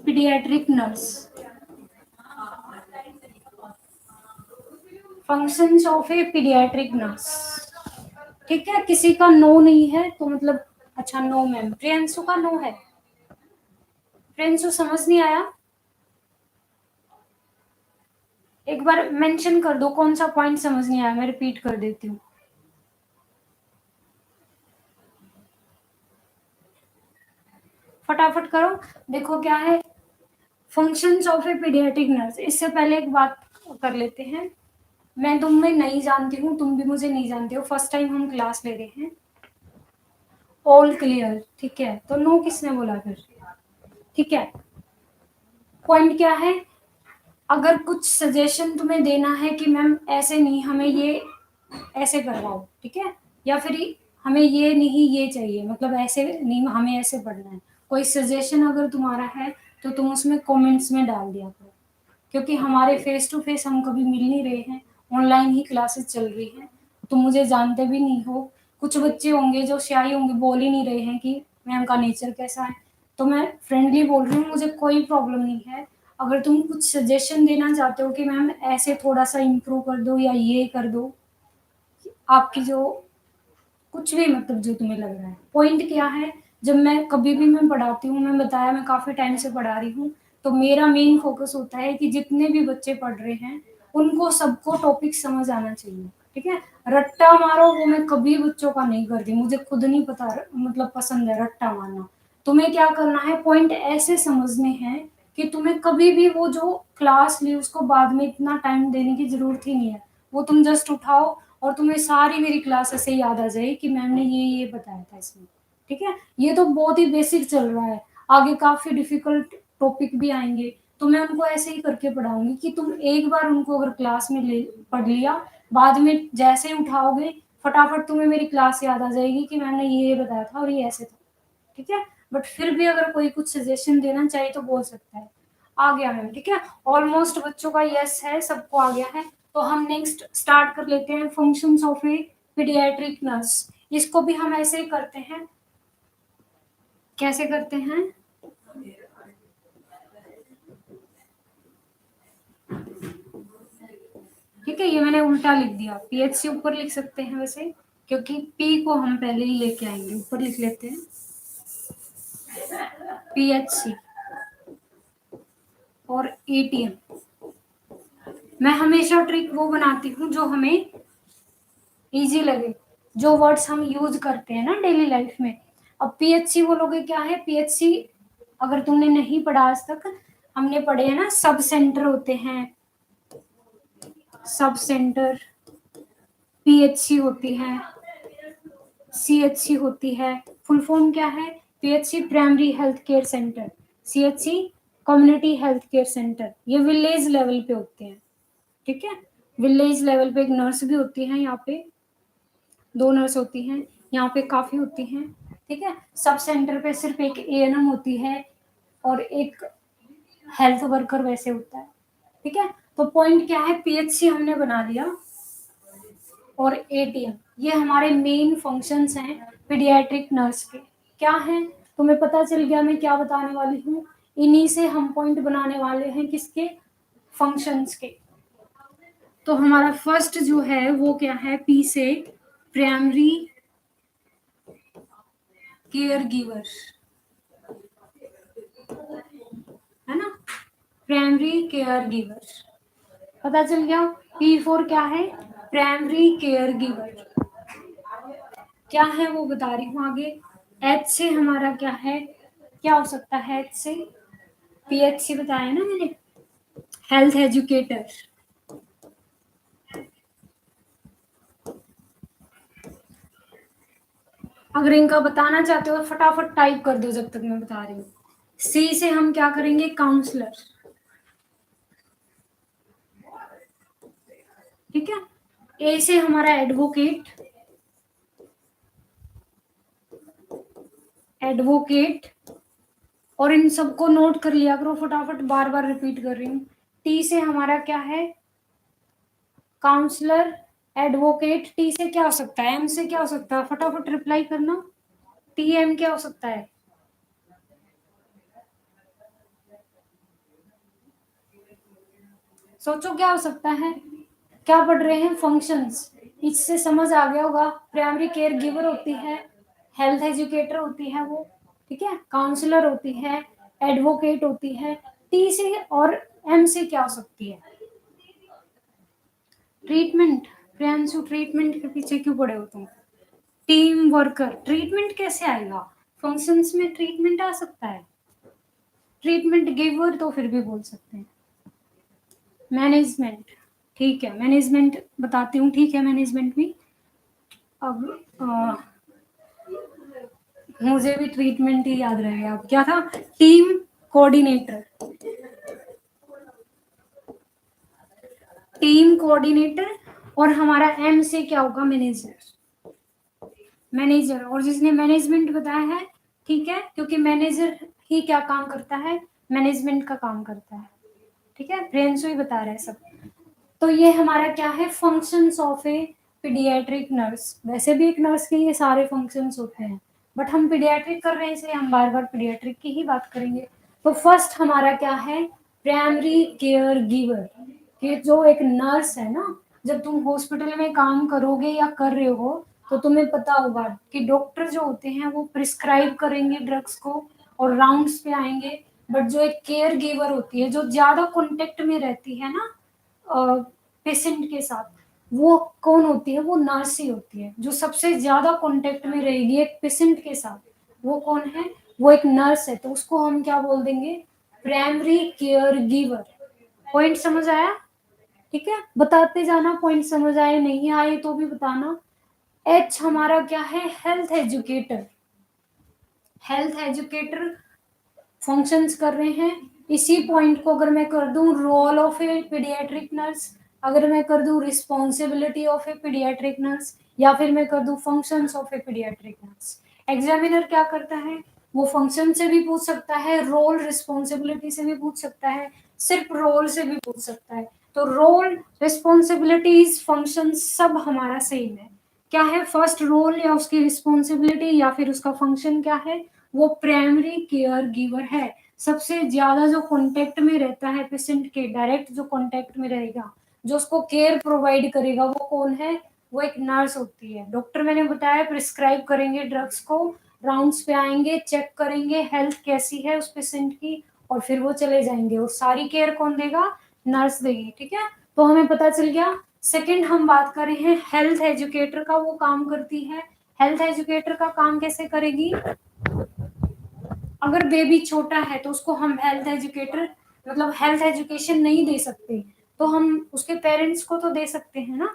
Paediatric nurse, functions of a paediatric nurse, ठीक है। किसी का नो नहीं है तो मतलब, अच्छा नो मैम, प्रियंशु का नो है। प्रियंशु समझ नहीं आया, एक बार मेंशन कर दो कौन सा पॉइंट समझ नहीं आया, मैं रिपीट कर देती हूँ। फटाफट करो। देखो क्या है, functions of a paediatric nurse. इससे पहले एक बात कर लेते हैं, मैं तुम में नहीं जानती हूँ, तुम भी मुझे नहीं जानते हो, फर्स्ट टाइम हम क्लास ले रहे हैं। ऑल क्लियर, ठीक है, तो नो किसने बोला फिर, ठीक है। पॉइंट क्या है, अगर कुछ सजेशन तुम्हें देना है कि मैम ऐसे नहीं, हमें ये ऐसे करवाओ, ठीक है, या फिर हमें ये नहीं ये चाहिए, मतलब ऐसे नहीं हमें ऐसे पढ़ना है, कोई सजेशन अगर तुम्हारा है तो तुम उसमें कमेंट्स में डाल दिया करो। क्योंकि हमारे फेस टू फेस हम कभी मिल नहीं रहे हैं, ऑनलाइन ही क्लासेस चल रही हैं, तुम मुझे जानते भी नहीं हो। कुछ बच्चे होंगे जो शाई होंगे, बोल ही नहीं रहे हैं कि मैम का नेचर कैसा है, तो मैं फ्रेंडली बोल रही हूँ, मुझे कोई प्रॉब्लम नहीं है। अगर तुम कुछ सजेशन देना चाहते हो कि मैम ऐसे थोड़ा सा इम्प्रूव कर दो या ये कर दो, आपकी जो कुछ भी, मतलब जो तुम्हें लग रहा है, पॉइंट क्या है, जब मैं कभी भी मैं पढ़ाती हूँ, मैं बताया मैं काफी टाइम से पढ़ा रही हूँ, तो मेरा मेन फोकस होता है कि जितने भी बच्चे पढ़ रहे हैं उनको सबको टॉपिक समझ आना चाहिए, ठीक है। रट्टा मारो वो मैं कभी बच्चों का नहीं करती, मुझे खुद नहीं पता, मतलब पसंद है रट्टा मारना। तुम्हें क्या करना है, पॉइंट ऐसे समझने हैं कि तुम्हें कभी भी वो जो क्लास ली उसको बाद में इतना टाइम देने की जरूरत ही नहीं है, वो तुम जस्ट उठाओ और तुम्हें सारी मेरी क्लास ऐसे याद आ जाए कि मैम ने ये बताया था इसमें, ठीक है। ये तो बहुत ही बेसिक चल रहा है, आगे काफी डिफिकल्ट टॉपिक भी आएंगे, तो मैं उनको ऐसे ही करके पढ़ाऊंगी कि तुम एक बार उनको अगर क्लास में ले पढ़ लिया, बाद में जैसे ही उठाओगे फटाफट तुम्हें मेरी क्लास याद आ जाएगी कि मैंने ये बताया था और ये ऐसे था, ठीक है। बट फिर भी अगर कोई कुछ सजेशन देना चाहिए तो बोल सकता है। आ गया मैम, ठीक है, ऑलमोस्ट बच्चों का यस है, सबको आ गया है। तो हम नेक्स्ट स्टार्ट कर लेते हैं, functions of a paediatric nurse. इसको भी हम ऐसे ही करते हैं, कैसे करते हैं, ठीक है, ये मैंने उल्टा लिख दिया, पीएचसी ऊपर लिख सकते हैं वैसे, क्योंकि पी को हम पहले ही लेके आएंगे, ऊपर लिख लेते हैं पीएचसी और एटीएम। मैं हमेशा ट्रिक वो बनाती हूँ जो हमें इजी लगे, जो वर्ड्स हम यूज करते हैं ना डेली लाइफ में। अब पीएचसी बोलोगे क्या है पीएचसी? अगर तुमने नहीं पढ़ा आज तक, हमने पढ़े हैं ना, सब सेंटर होते हैं, सब सेंटर, पीएचसी होती है, सीएचसी होती है। फुल फॉर्म क्या है? PHC primary health care centre, CHC community health care centre. ये विलेज लेवल पे होते हैं, ठीक है। विलेज लेवल पे एक नर्स भी होती है, यहाँ पे 2 नर्स होती हैं, यहाँ पे काफी होती हैं, ठीक है। सब सेंटर पे सिर्फ एक एएनएम होती है और एक हेल्थ वर्कर वैसे होता है, ठीक है। तो पॉइंट क्या है, पीएचसी हमने बना लिया और एटीएम, ये हमारे मेन फंक्शंस हैं पीडियाट्रिक नर्स के। क्या है तुम्हें पता चल गया मैं क्या बताने वाली हूँ? इन्हीं से हम पॉइंट बनाने वाले हैं, किसके? फंक्शंस के। तो हमारा फर्स्ट जो है वो क्या है, पी से प्राइमरी केयर गिवर, है ना, प्राइमरी केयर गिवर, पता चल गया। पी फोर क्या है, प्राइमरी केयर गिवर, क्या है वो बता रही हूँ आगे। एच से हमारा क्या है, क्या हो सकता है एच से? पीएच से बताया ना मैंने, हेल्थ एजुकेटर। अगर इनका बताना चाहते हो फटाफट टाइप कर दो जब तक मैं बता रही हूँ। सी से हम क्या करेंगे, काउंसलर, ठीक है। ए से हमारा एडवोकेट, एडवोकेट, और इन सबको नोट कर लिया करो फटाफट, बार बार रिपीट कर रही हूँ। टी से हमारा क्या है, काउंसलर, एडवोकेट। टी से क्या हो सकता है, एम से क्या हो सकता है, फटाफट रिप्लाई करना। टी एम क्या हो सकता है? सोचो क्या हो सकता है। क्या पढ़ रहे हैं, फंक्शंस। इससे समझ आ गया होगा, प्राइमरी केयर गिवर होती है, हेल्थ एजुकेटर होती है वो, ठीक है, काउंसलर होती है, एडवोकेट होती है। टी से और एम से क्या हो सकती है, ट्रीटमेंट। प्रियांशु ट्रीटमेंट के पीछे क्यों पड़े हो तुम? टीम वर्कर, ट्रीटमेंट कैसे आएगा? फंक्शंस में ट्रीटमेंट आ सकता है, ट्रीटमेंट गिवर तो फिर भी बोल सकते हैं। मैनेजमेंट, ठीक है, मैनेजमेंट बताती हूँ, ठीक है, मैनेजमेंट भी। अब मुझे भी ट्रीटमेंट ही याद रहेगा। अब क्या था, टीम कोऑर्डिनेटर, टीम कोऑर्डिनेटर। और हमारा एम से क्या होगा, मैनेजर, मैनेजर। और जिसने मैनेजमेंट बताया है, ठीक है, क्योंकि मैनेजर ही क्या काम करता है, मैनेजमेंट का काम करता है, ठीक है। प्रियंशु ही बता रहे हैं सब। तो ये हमारा क्या है, functions of a paediatric nurse. वैसे भी एक नर्स के ये सारे फंक्शंस होते हैं, बट हम पीडियाट्रिक कर रहे हैं इसलिए हम बार बार पीडियाट्रिक की ही बात करेंगे। तो फर्स्ट हमारा क्या है, प्राइमरी केयर गिवर, कि जो एक नर्स है ना, जब तुम हॉस्पिटल में काम करोगे या कर रहे हो तो तुम्हें पता होगा कि डॉक्टर जो होते हैं वो प्रिस्क्राइब करेंगे ड्रग्स को और राउंड्स पे आएंगे। बट जो एक केयर गिवर होती है, जो ज्यादा कॉन्टेक्ट में रहती है ना पेशेंट के साथ, वो कौन होती है, वो नर्स ही होती है। जो सबसे ज्यादा कांटेक्ट में रहेगी एक पेशेंट के साथ, वो कौन है, वो एक नर्स है। तो उसको हम क्या बोल देंगे, प्राइमरी केयर गिवर। पॉइंट समझ आया? ठीक है, बताते जाना, पॉइंट समझ आए नहीं आए तो भी बताना। एच हमारा क्या है, health educator, health educator functions कर रहे हैं। इसी पॉइंट को अगर मैं कर दूं, role of a paediatric nurse, अगर मैं कर दूं responsibility of a paediatric nurse, या फिर मैं कर दूं functions of a paediatric nurse, examiner क्या करता है, वो फंक्शन से भी पूछ सकता है, रोल रिस्पॉन्सिबिलिटी से भी पूछ सकता है, सिर्फ रोल से भी पूछ सकता है। तो रोल, रिस्पॉन्सिबिलिटीज, फंक्शन सब हमारा सेम है। क्या है, फर्स्ट रोल या उसकी रिस्पॉन्सिबिलिटी या फिर उसका फंक्शन क्या है, वो प्राइमरी केयर गिवर है। सबसे ज्यादा जो कांटेक्ट में रहता है पेशेंट के, डायरेक्ट जो कांटेक्ट में रहेगा, जो उसको केयर प्रोवाइड करेगा, वो कौन है, वो एक नर्स होती है। डॉक्टर मैंने बताया प्रिस्क्राइब करेंगे ड्रग्स को, राउंड्स पे आएंगे, चेक करेंगे हेल्थ कैसी है उस पेशेंट की, और फिर वो चले जाएंगे, और सारी केयर कौन देगा? नर्स देगी। ठीक है, तो हमें पता चल गया। सेकंड हम बात कर रहे हैं हेल्थ एजुकेटर का, वो काम करती है। हेल्थ एजुकेटर का काम कैसे करेगी? अगर बेबी छोटा है तो उसको हम हेल्थ एजुकेटर मतलब हेल्थ एजुकेशन नहीं दे सकते, तो हम उसके पेरेंट्स को तो दे सकते हैं ना,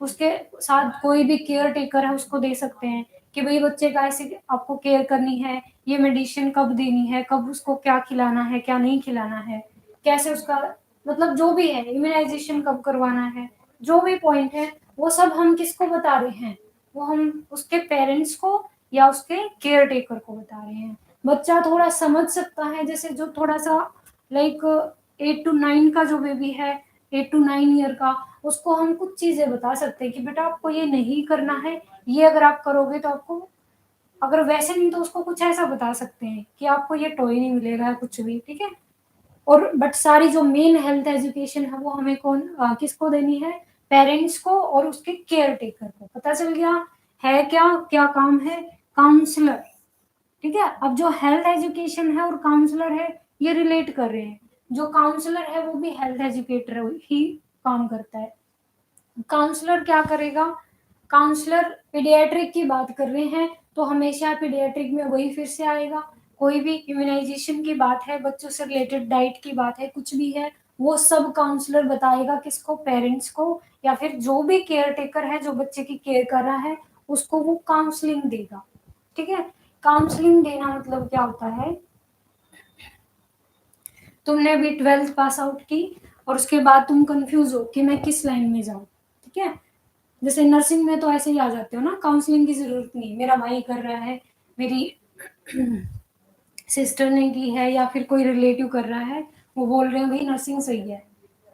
उसके साथ कोई भी केयर टेकर है उसको दे सकते हैं कि भाई बच्चे का ऐसे आपको केयर करनी है, ये मेडिसिन कब देनी है, कब उसको क्या खिलाना है, क्या नहीं खिलाना है, कैसे उसका मतलब जो भी है, इम्यूनाइजेशन कब करवाना है, जो भी पॉइंट है वो सब हम किसको बता रहे हैं? वो हम उसके पेरेंट्स को या उसके केयर टेकर को बता रहे हैं। बच्चा थोड़ा समझ सकता है, जैसे जो थोड़ा सा लाइक 8 to 9 का जो बेबी है, 8 to 9 ईयर का, उसको हम कुछ चीजें बता सकते हैं कि बेटा आपको ये नहीं करना है, ये अगर आप करोगे तो आपको, अगर वैसे नहीं तो उसको कुछ ऐसा बता सकते हैं कि आपको ये टॉय नहीं मिलेगा कुछ भी। ठीक है, और बट सारी जो मेन हेल्थ एजुकेशन है वो हमें किसको देनी है? पेरेंट्स को और उसके केयर टेकर को। पता चल गया है क्या क्या काम है? काउंसलर। ठीक है, अब जो हेल्थ एजुकेशन है और काउंसलर है ये रिलेट कर रहे हैं। जो काउंसलर है वो भी हेल्थ एजुकेटर ही काम करता है। काउंसलर क्या करेगा? काउंसलर पीडियाट्रिक की बात कर रहे हैं तो हमेशा पीडियाट्रिक में वही फिर से आएगा। कोई भी इम्यूनाइजेशन की बात है, बच्चों से रिलेटेड डाइट की बात है, कुछ भी है, वो सब काउंसलर बताएगा किसको? पेरेंट्स को, या फिर जो भी केयर टेकर है जो बच्चे की केयर कर रहा है उसको वो काउंसलिंग देगा। ठीक है, काउंसलिंग देना मतलब क्या होता है? तुमने अभी 12th पास आउट की और उसके बाद तुम कंफ्यूज हो कि मैं किस लाइन में जाऊं। ठीक है, जैसे नर्सिंग में तो ऐसे ही आ जाते हो ना, काउंसलिंग की जरूरत नहीं, मेरा भाई कर रहा है, मेरी सिस्टर ने की है, या फिर कोई रिलेटिव कर रहा है, वो बोल रहे हैं भाई नर्सिंग सही है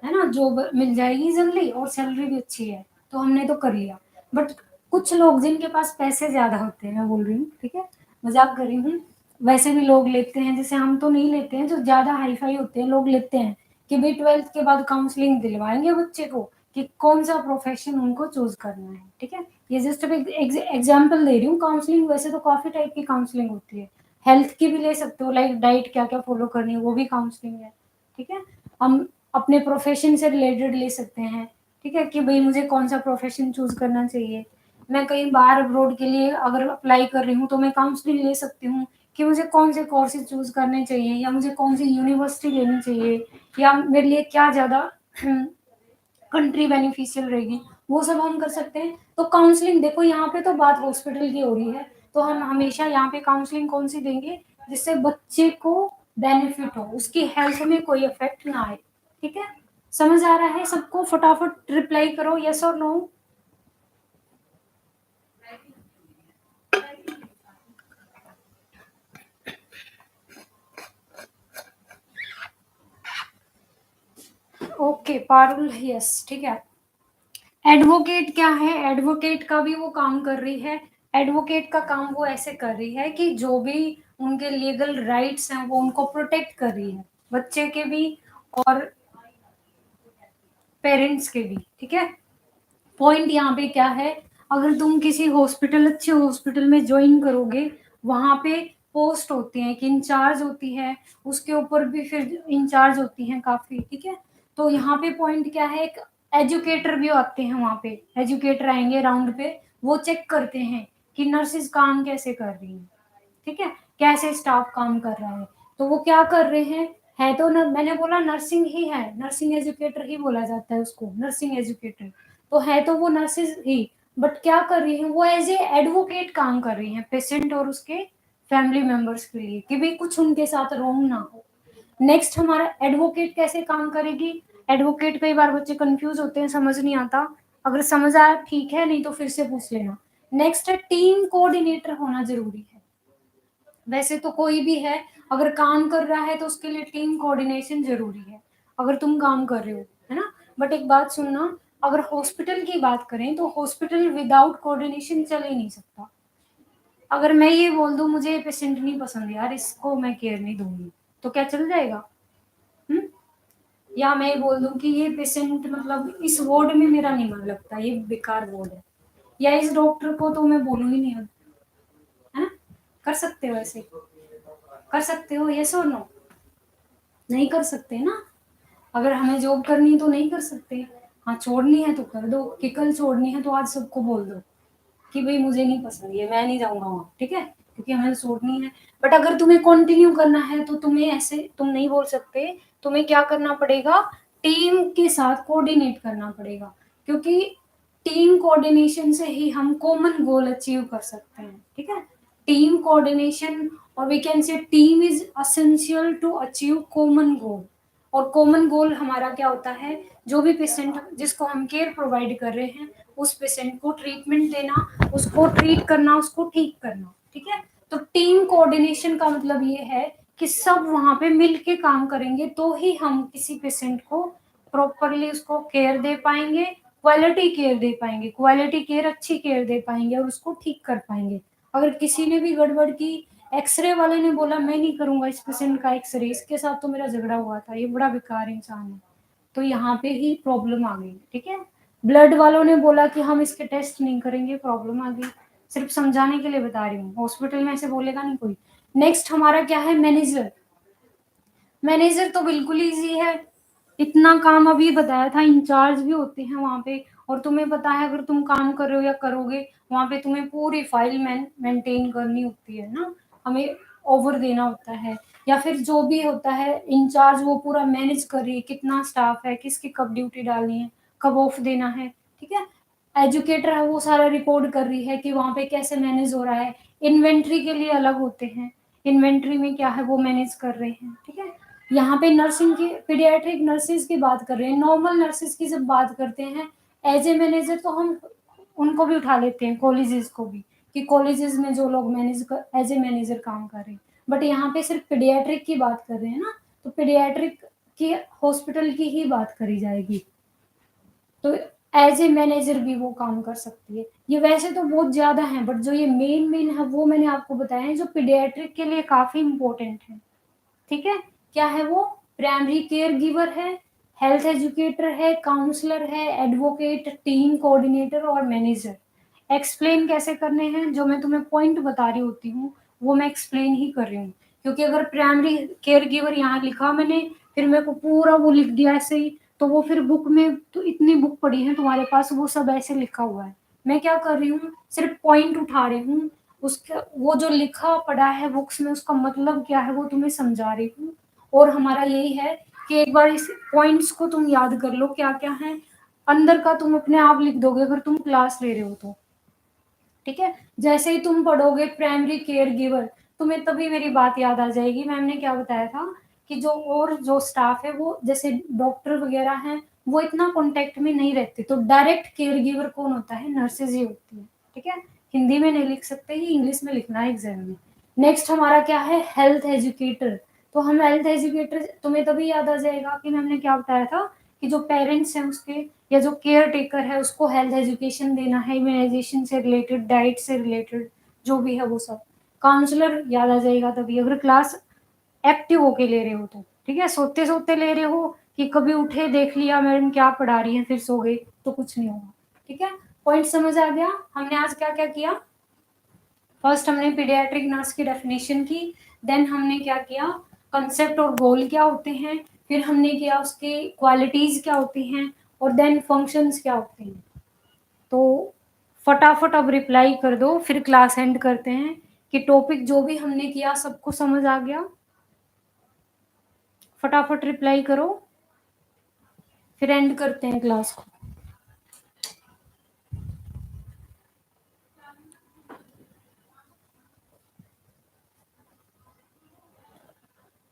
ना, जॉब मिल जाएगी जल्दी और सैलरी भी अच्छी है, तो हमने तो कर लिया। बट कुछ लोग जिनके पास पैसे ज्यादा होते हैं, मैं बोल रही हूँ, ठीक है, मजाक कर रही हूँ, वैसे भी लोग लेते हैं, जैसे हम तो नहीं लेते हैं, जो ज्यादा हाई फाई होते हैं लोग लेते हैं कि भाई 12th के बाद काउंसलिंग दिलवाएंगे बच्चे को कि कौन सा प्रोफेशन उनको चूज करना है। ठीक है, ये जस्ट एक एग्जाम्पल दे रही हूँ। काउंसलिंग वैसे तो काफी टाइप की काउंसलिंग होती है, हेल्थ की भी ले सकते हो, लाइक डाइट क्या क्या फॉलो करनी है वो भी काउंसलिंग है। ठीक है, हम अपने प्रोफेशन से रिलेटेड ले सकते हैं। ठीक है, कि भाई मुझे कौन सा प्रोफेशन चूज करना चाहिए, मैं कहीं बाहर अब्रॉड के लिए अगर अप्लाई कर रही हूँ तो मैं काउंसलिंग ले सकती हूँ कि मुझे कौन से कोर्सेज चूज करने चाहिए, या मुझे कौन सी यूनिवर्सिटी लेनी चाहिए, या मेरे लिए क्या ज्यादा कंट्री बेनिफिशियल रहेगी, वो सब हम कर सकते हैं। तो काउंसलिंग देखो, यहाँ पे तो बात हॉस्पिटल की हो रही है, तो हम हमेशा यहाँ पे काउंसलिंग कौन सी देंगे? जिससे बच्चे को बेनिफिट हो, उसकी हेल्थ में कोई इफेक्ट ना आए। ठीक है, समझ आ रहा है सबको? फटाफट रिप्लाई करो, यस और नो। ओके पारुल, यस, ठीक है। एडवोकेट क्या है? एडवोकेट का भी वो काम कर रही है। एडवोकेट का काम वो ऐसे कर रही है कि जो भी उनके लीगल राइट्स हैं वो उनको प्रोटेक्ट कर रही है, बच्चे के भी और पेरेंट्स के भी। ठीक है, पॉइंट यहाँ पे क्या है? अगर तुम किसी हॉस्पिटल, अच्छे हॉस्पिटल में ज्वाइन करोगे, वहां पे पोस्ट होती है कि इंचार्ज होती है, उसके ऊपर भी फिर इंचार्ज होती हैं काफी। ठीक है, तो यहाँ पे पॉइंट क्या है? एक एजुकेटर भी आते हैं वहां पे, एजुकेटर आएंगे राउंड पे, वो चेक करते हैं कि नर्सेज काम कैसे कर रही हैं। ठीक है, कैसे स्टाफ काम कर रहा है, तो वो क्या कर रहे हैं? है तो न, मैंने बोला नर्सिंग ही है, नर्सिंग एजुकेटर ही बोला जाता है उसको, नर्सिंग एजुकेटर, तो है तो वो नर्सेज ही। बट क्या कर रही है वो? एज ए एडवोकेट काम कर रही है पेशेंट और उसके फैमिली मेंबर्स के लिए, कि भाई कुछ उनके साथ रॉन्ग ना हो। नेक्स्ट हमारा एडवोकेट कैसे काम करेगी? एडवोकेट, कई बार बच्चे कंफ्यूज होते हैं, समझ नहीं आता, अगर समझ आया ठीक है, नहीं तो फिर से पूछ लेना। नेक्स्ट है टीम कोऑर्डिनेटर होना जरूरी है। वैसे तो कोई भी है अगर काम कर रहा है तो उसके लिए टीम कोऑर्डिनेशन जरूरी है, अगर तुम काम कर रहे हो, है ना। बट एक बात सुनना, अगर हॉस्पिटल की बात करें तो हॉस्पिटल विदाउट कोऑर्डिनेशन चल ही नहीं सकता। अगर मैं ये बोल दूं मुझे ये पेशेंट नहीं पसंद यार, इसको मैं केयर नहीं दूंगी, तो क्या चल जाएगा? हम्म, या मैं ये बोल दूं कि ये पेशेंट मतलब इस वार्ड में मेरा नहीं मन लगता, ये बेकार वार्ड है, या इस डॉक्टर को तो मैं बोलूंगी नहीं, है ना। कर सकते हो ऐसे? कर सकते हो, यस और नो? नहीं कर सकते ना। अगर हमें जॉब करनी है तो नहीं कर सकते। हाँ, छोड़नी है तो कर दो, कि कल छोड़नी है तो आज सबको बोल दो कि भाई मुझे नहीं पसंद, ये मैं नहीं जाऊंगा वहाँ, ठीक है, क्योंकि हमें तो छोड़नी है। बट अगर तुम्हें कंटिन्यू करना है तो तुम्हें ऐसे तुम नहीं बोल सकते, तुम्हें क्या करना पड़ेगा, टीम के साथ कोऑर्डिनेट करना पड़ेगा, क्योंकि टीम कोऑर्डिनेशन से ही हम कॉमन गोल अचीव कर सकते हैं, ठीक है। टीम कोऑर्डिनेशन, और we can say team is essential to achieve common goal. और कॉमन गोल हमारा क्या होता है, जो भी पेशेंट जिसको हम केयर प्रोवाइड कर रहे हैं उस पेशेंट को ट्रीटमेंट देना, उसको ट्रीट करना, उसको ठीक करना, ठीक है। तो टीम कोऑर्डिनेशन का मतलब ये है कि सब वहां पे मिल के काम करेंगे तो ही हम किसी पेशेंट को प्रॉपरली उसको केयर दे पाएंगे, क्वालिटी केयर दे पाएंगे, क्वालिटी केयर अच्छी केयर दे पाएंगे और उसको ठीक कर पाएंगे। अगर किसी ने भी गड़बड़ की, एक्सरे वाले ने बोला मैं नहीं करूंगा इस पेशेंट का एक्सरे, इसके साथ तो मेरा झगड़ा हुआ था, ये बड़ा बेकार इंसान है, तो यहाँ पे ही प्रॉब्लम आ गई, ठीक है। ब्लड वालों ने बोला कि हम इसके टेस्ट नहीं करेंगे, प्रॉब्लम आ गई। सिर्फ समझाने के लिए बता रही हूँ, हॉस्पिटल में ऐसे बोलेगा नहीं कोई। नेक्स्ट हमारा क्या है, मैनेजर। मैनेजर तो बिल्कुल इजी है, इतना काम अभी बताया था, इंचार्ज भी होते हैं वहां पे। और तुम्हें पता है अगर तुम काम कर रहे हो या करोगे वहां पे, तुम्हें पूरी फाइल मेंटेन करनी होती है ना, हमें ओवर देना होता है, या फिर जो भी होता है इंचार्ज वो पूरा मैनेज कर रही है, कितना स्टाफ है, किसकी कब ड्यूटी डालनी है, कब ऑफ देना है, ठीक है। एजुकेटर है वो सारा रिकॉर्ड कर रही है कि वहां पे कैसे मैनेज हो रहा है। इन्वेंट्री के लिए अलग होते हैं, इन्वेंट्री में क्या है वो मैनेज कर रहे हैं, ठीक है। यहाँ पे नर्सिंग की, पीडियाट्रिक नर्सेज की बात कर रहे हैं, नॉर्मल नर्सेज की जब बात करते हैं एज ए मैनेजर, तो हम उनको भी उठा लेते हैं, कॉलेजेस को भी, कि कॉलेजेस में जो लोग मैनेज एज ए मैनेजर काम कर रहे हैं। बट यहाँ पे सिर्फ पीडियाट्रिक की बात कर रहे हैं ना, तो पीडियाट्रिक की हॉस्पिटल की ही बात करी जाएगी, तो एज ए मैनेजर भी वो काम कर सकती है। ये वैसे तो बहुत ज्यादा है, बट जो ये मेन मेन है वो मैंने आपको बताया है, जो पीडियाट्रिक के लिए काफी इंपॉर्टेंट है, ठीक है। क्या है वो, प्राइमरी केयर गिवर है, हेल्थ एजुकेटर है, काउंसलर है, एडवोकेट, टीम कोऑर्डिनेटर और मैनेजर। एक्सप्लेन कैसे करने हैं, जो मैं तुम्हें पॉइंट बता रही होती हूँ वो मैं एक्सप्लेन ही कर रही हूँ, क्योंकि अगर प्राइमरी केयर गिवर यहाँ लिखा मैंने, फिर मेरे को पूरा वो लिख दिया ऐसे ही, तो वो फिर बुक में तो इतनी बुक पड़ी है तुम्हारे पास, वो सब ऐसे लिखा हुआ है। मैं क्या कर रही हूँ, सिर्फ पॉइंट उठा रही हूँ, उसका वो जो लिखा पड़ा है बुक्स में उसका मतलब क्या है वो तुम्हें समझा रही हूँ। और हमारा यही है कि एक बार इस पॉइंट्स को तुम याद कर लो क्या क्या है, अंदर का तुम अपने आप लिख दोगे अगर तुम क्लास ले रहे हो तो, ठीक है। जैसे ही तुम पढ़ोगे प्राइमरी केयर गिवर, तुम्हें तभी मेरी बात याद आ जाएगी, मैम ने क्या बताया था कि जो और जो स्टाफ है वो जैसे डॉक्टर वगैरह हैं वो इतना कांटेक्ट में नहीं रहते, तो डायरेक्ट केयर गिवर कौन होता है, नर्सेज ही होती है, ठीक है। हिंदी में नहीं लिख सकते ही, इंग्लिश में लिखना है एग्जाम में। नेक्स्ट हमारा क्या है, हेल्थ एजुकेटर। तो हम हेल्थ एजुकेटर तुम्हें तभी याद आ जाएगा कि मैम ने क्या बताया था कि जो पेरेंट्स हैं उसके या जो केयर टेकर है उसको हेल्थ एजुकेशन देना है, इम्यूनाइजेशन से रिलेटेड, डाइट से रिलेटेड, जो भी है वो सब। काउंसलर याद आ जाएगा तभी अगर क्लास एक्टिव होके ले रहे हो तो, ठीक है। सोते सोते ले रहे हो कि कभी उठे देख लिया मैडम क्या पढ़ा रही है फिर सो गए, तो कुछ नहीं होगा, ठीक है। पॉइंट समझ आ गया, हमने आज क्या क्या किया। फर्स्ट हमने पीडियाट्रिक नर्स की डेफिनेशन की, देन हमने क्या किया, कंसेप्ट और गोल क्या होते हैं, फिर हमने किया उसके क्वालिटीज क्या होती हैं, और देन फंक्शंस क्या होते हैं। तो फटाफट अब रिप्लाई कर दो, फिर क्लास एंड करते हैं कि टॉपिक जो भी हमने किया सबको समझ आ गया। फटाफट रिप्लाई करो, फिर एंड करते हैं क्लास को।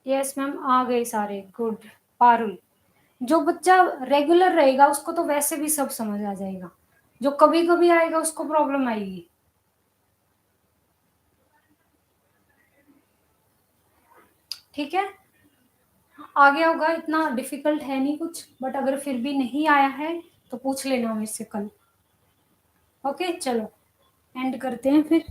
यस मैम आ गए सारे, गुड। पारुल, जो बच्चा रेगुलर रहेगा उसको तो वैसे भी सब समझ आ जाएगा, जो कभी कभी आएगा उसको प्रॉब्लम आएगी, ठीक है। आ गया होगा, इतना डिफिकल्ट है नहीं कुछ, बट अगर फिर भी नहीं आया है तो पूछ लेना मुझसे कल। ओके चलो एंड करते हैं फिर।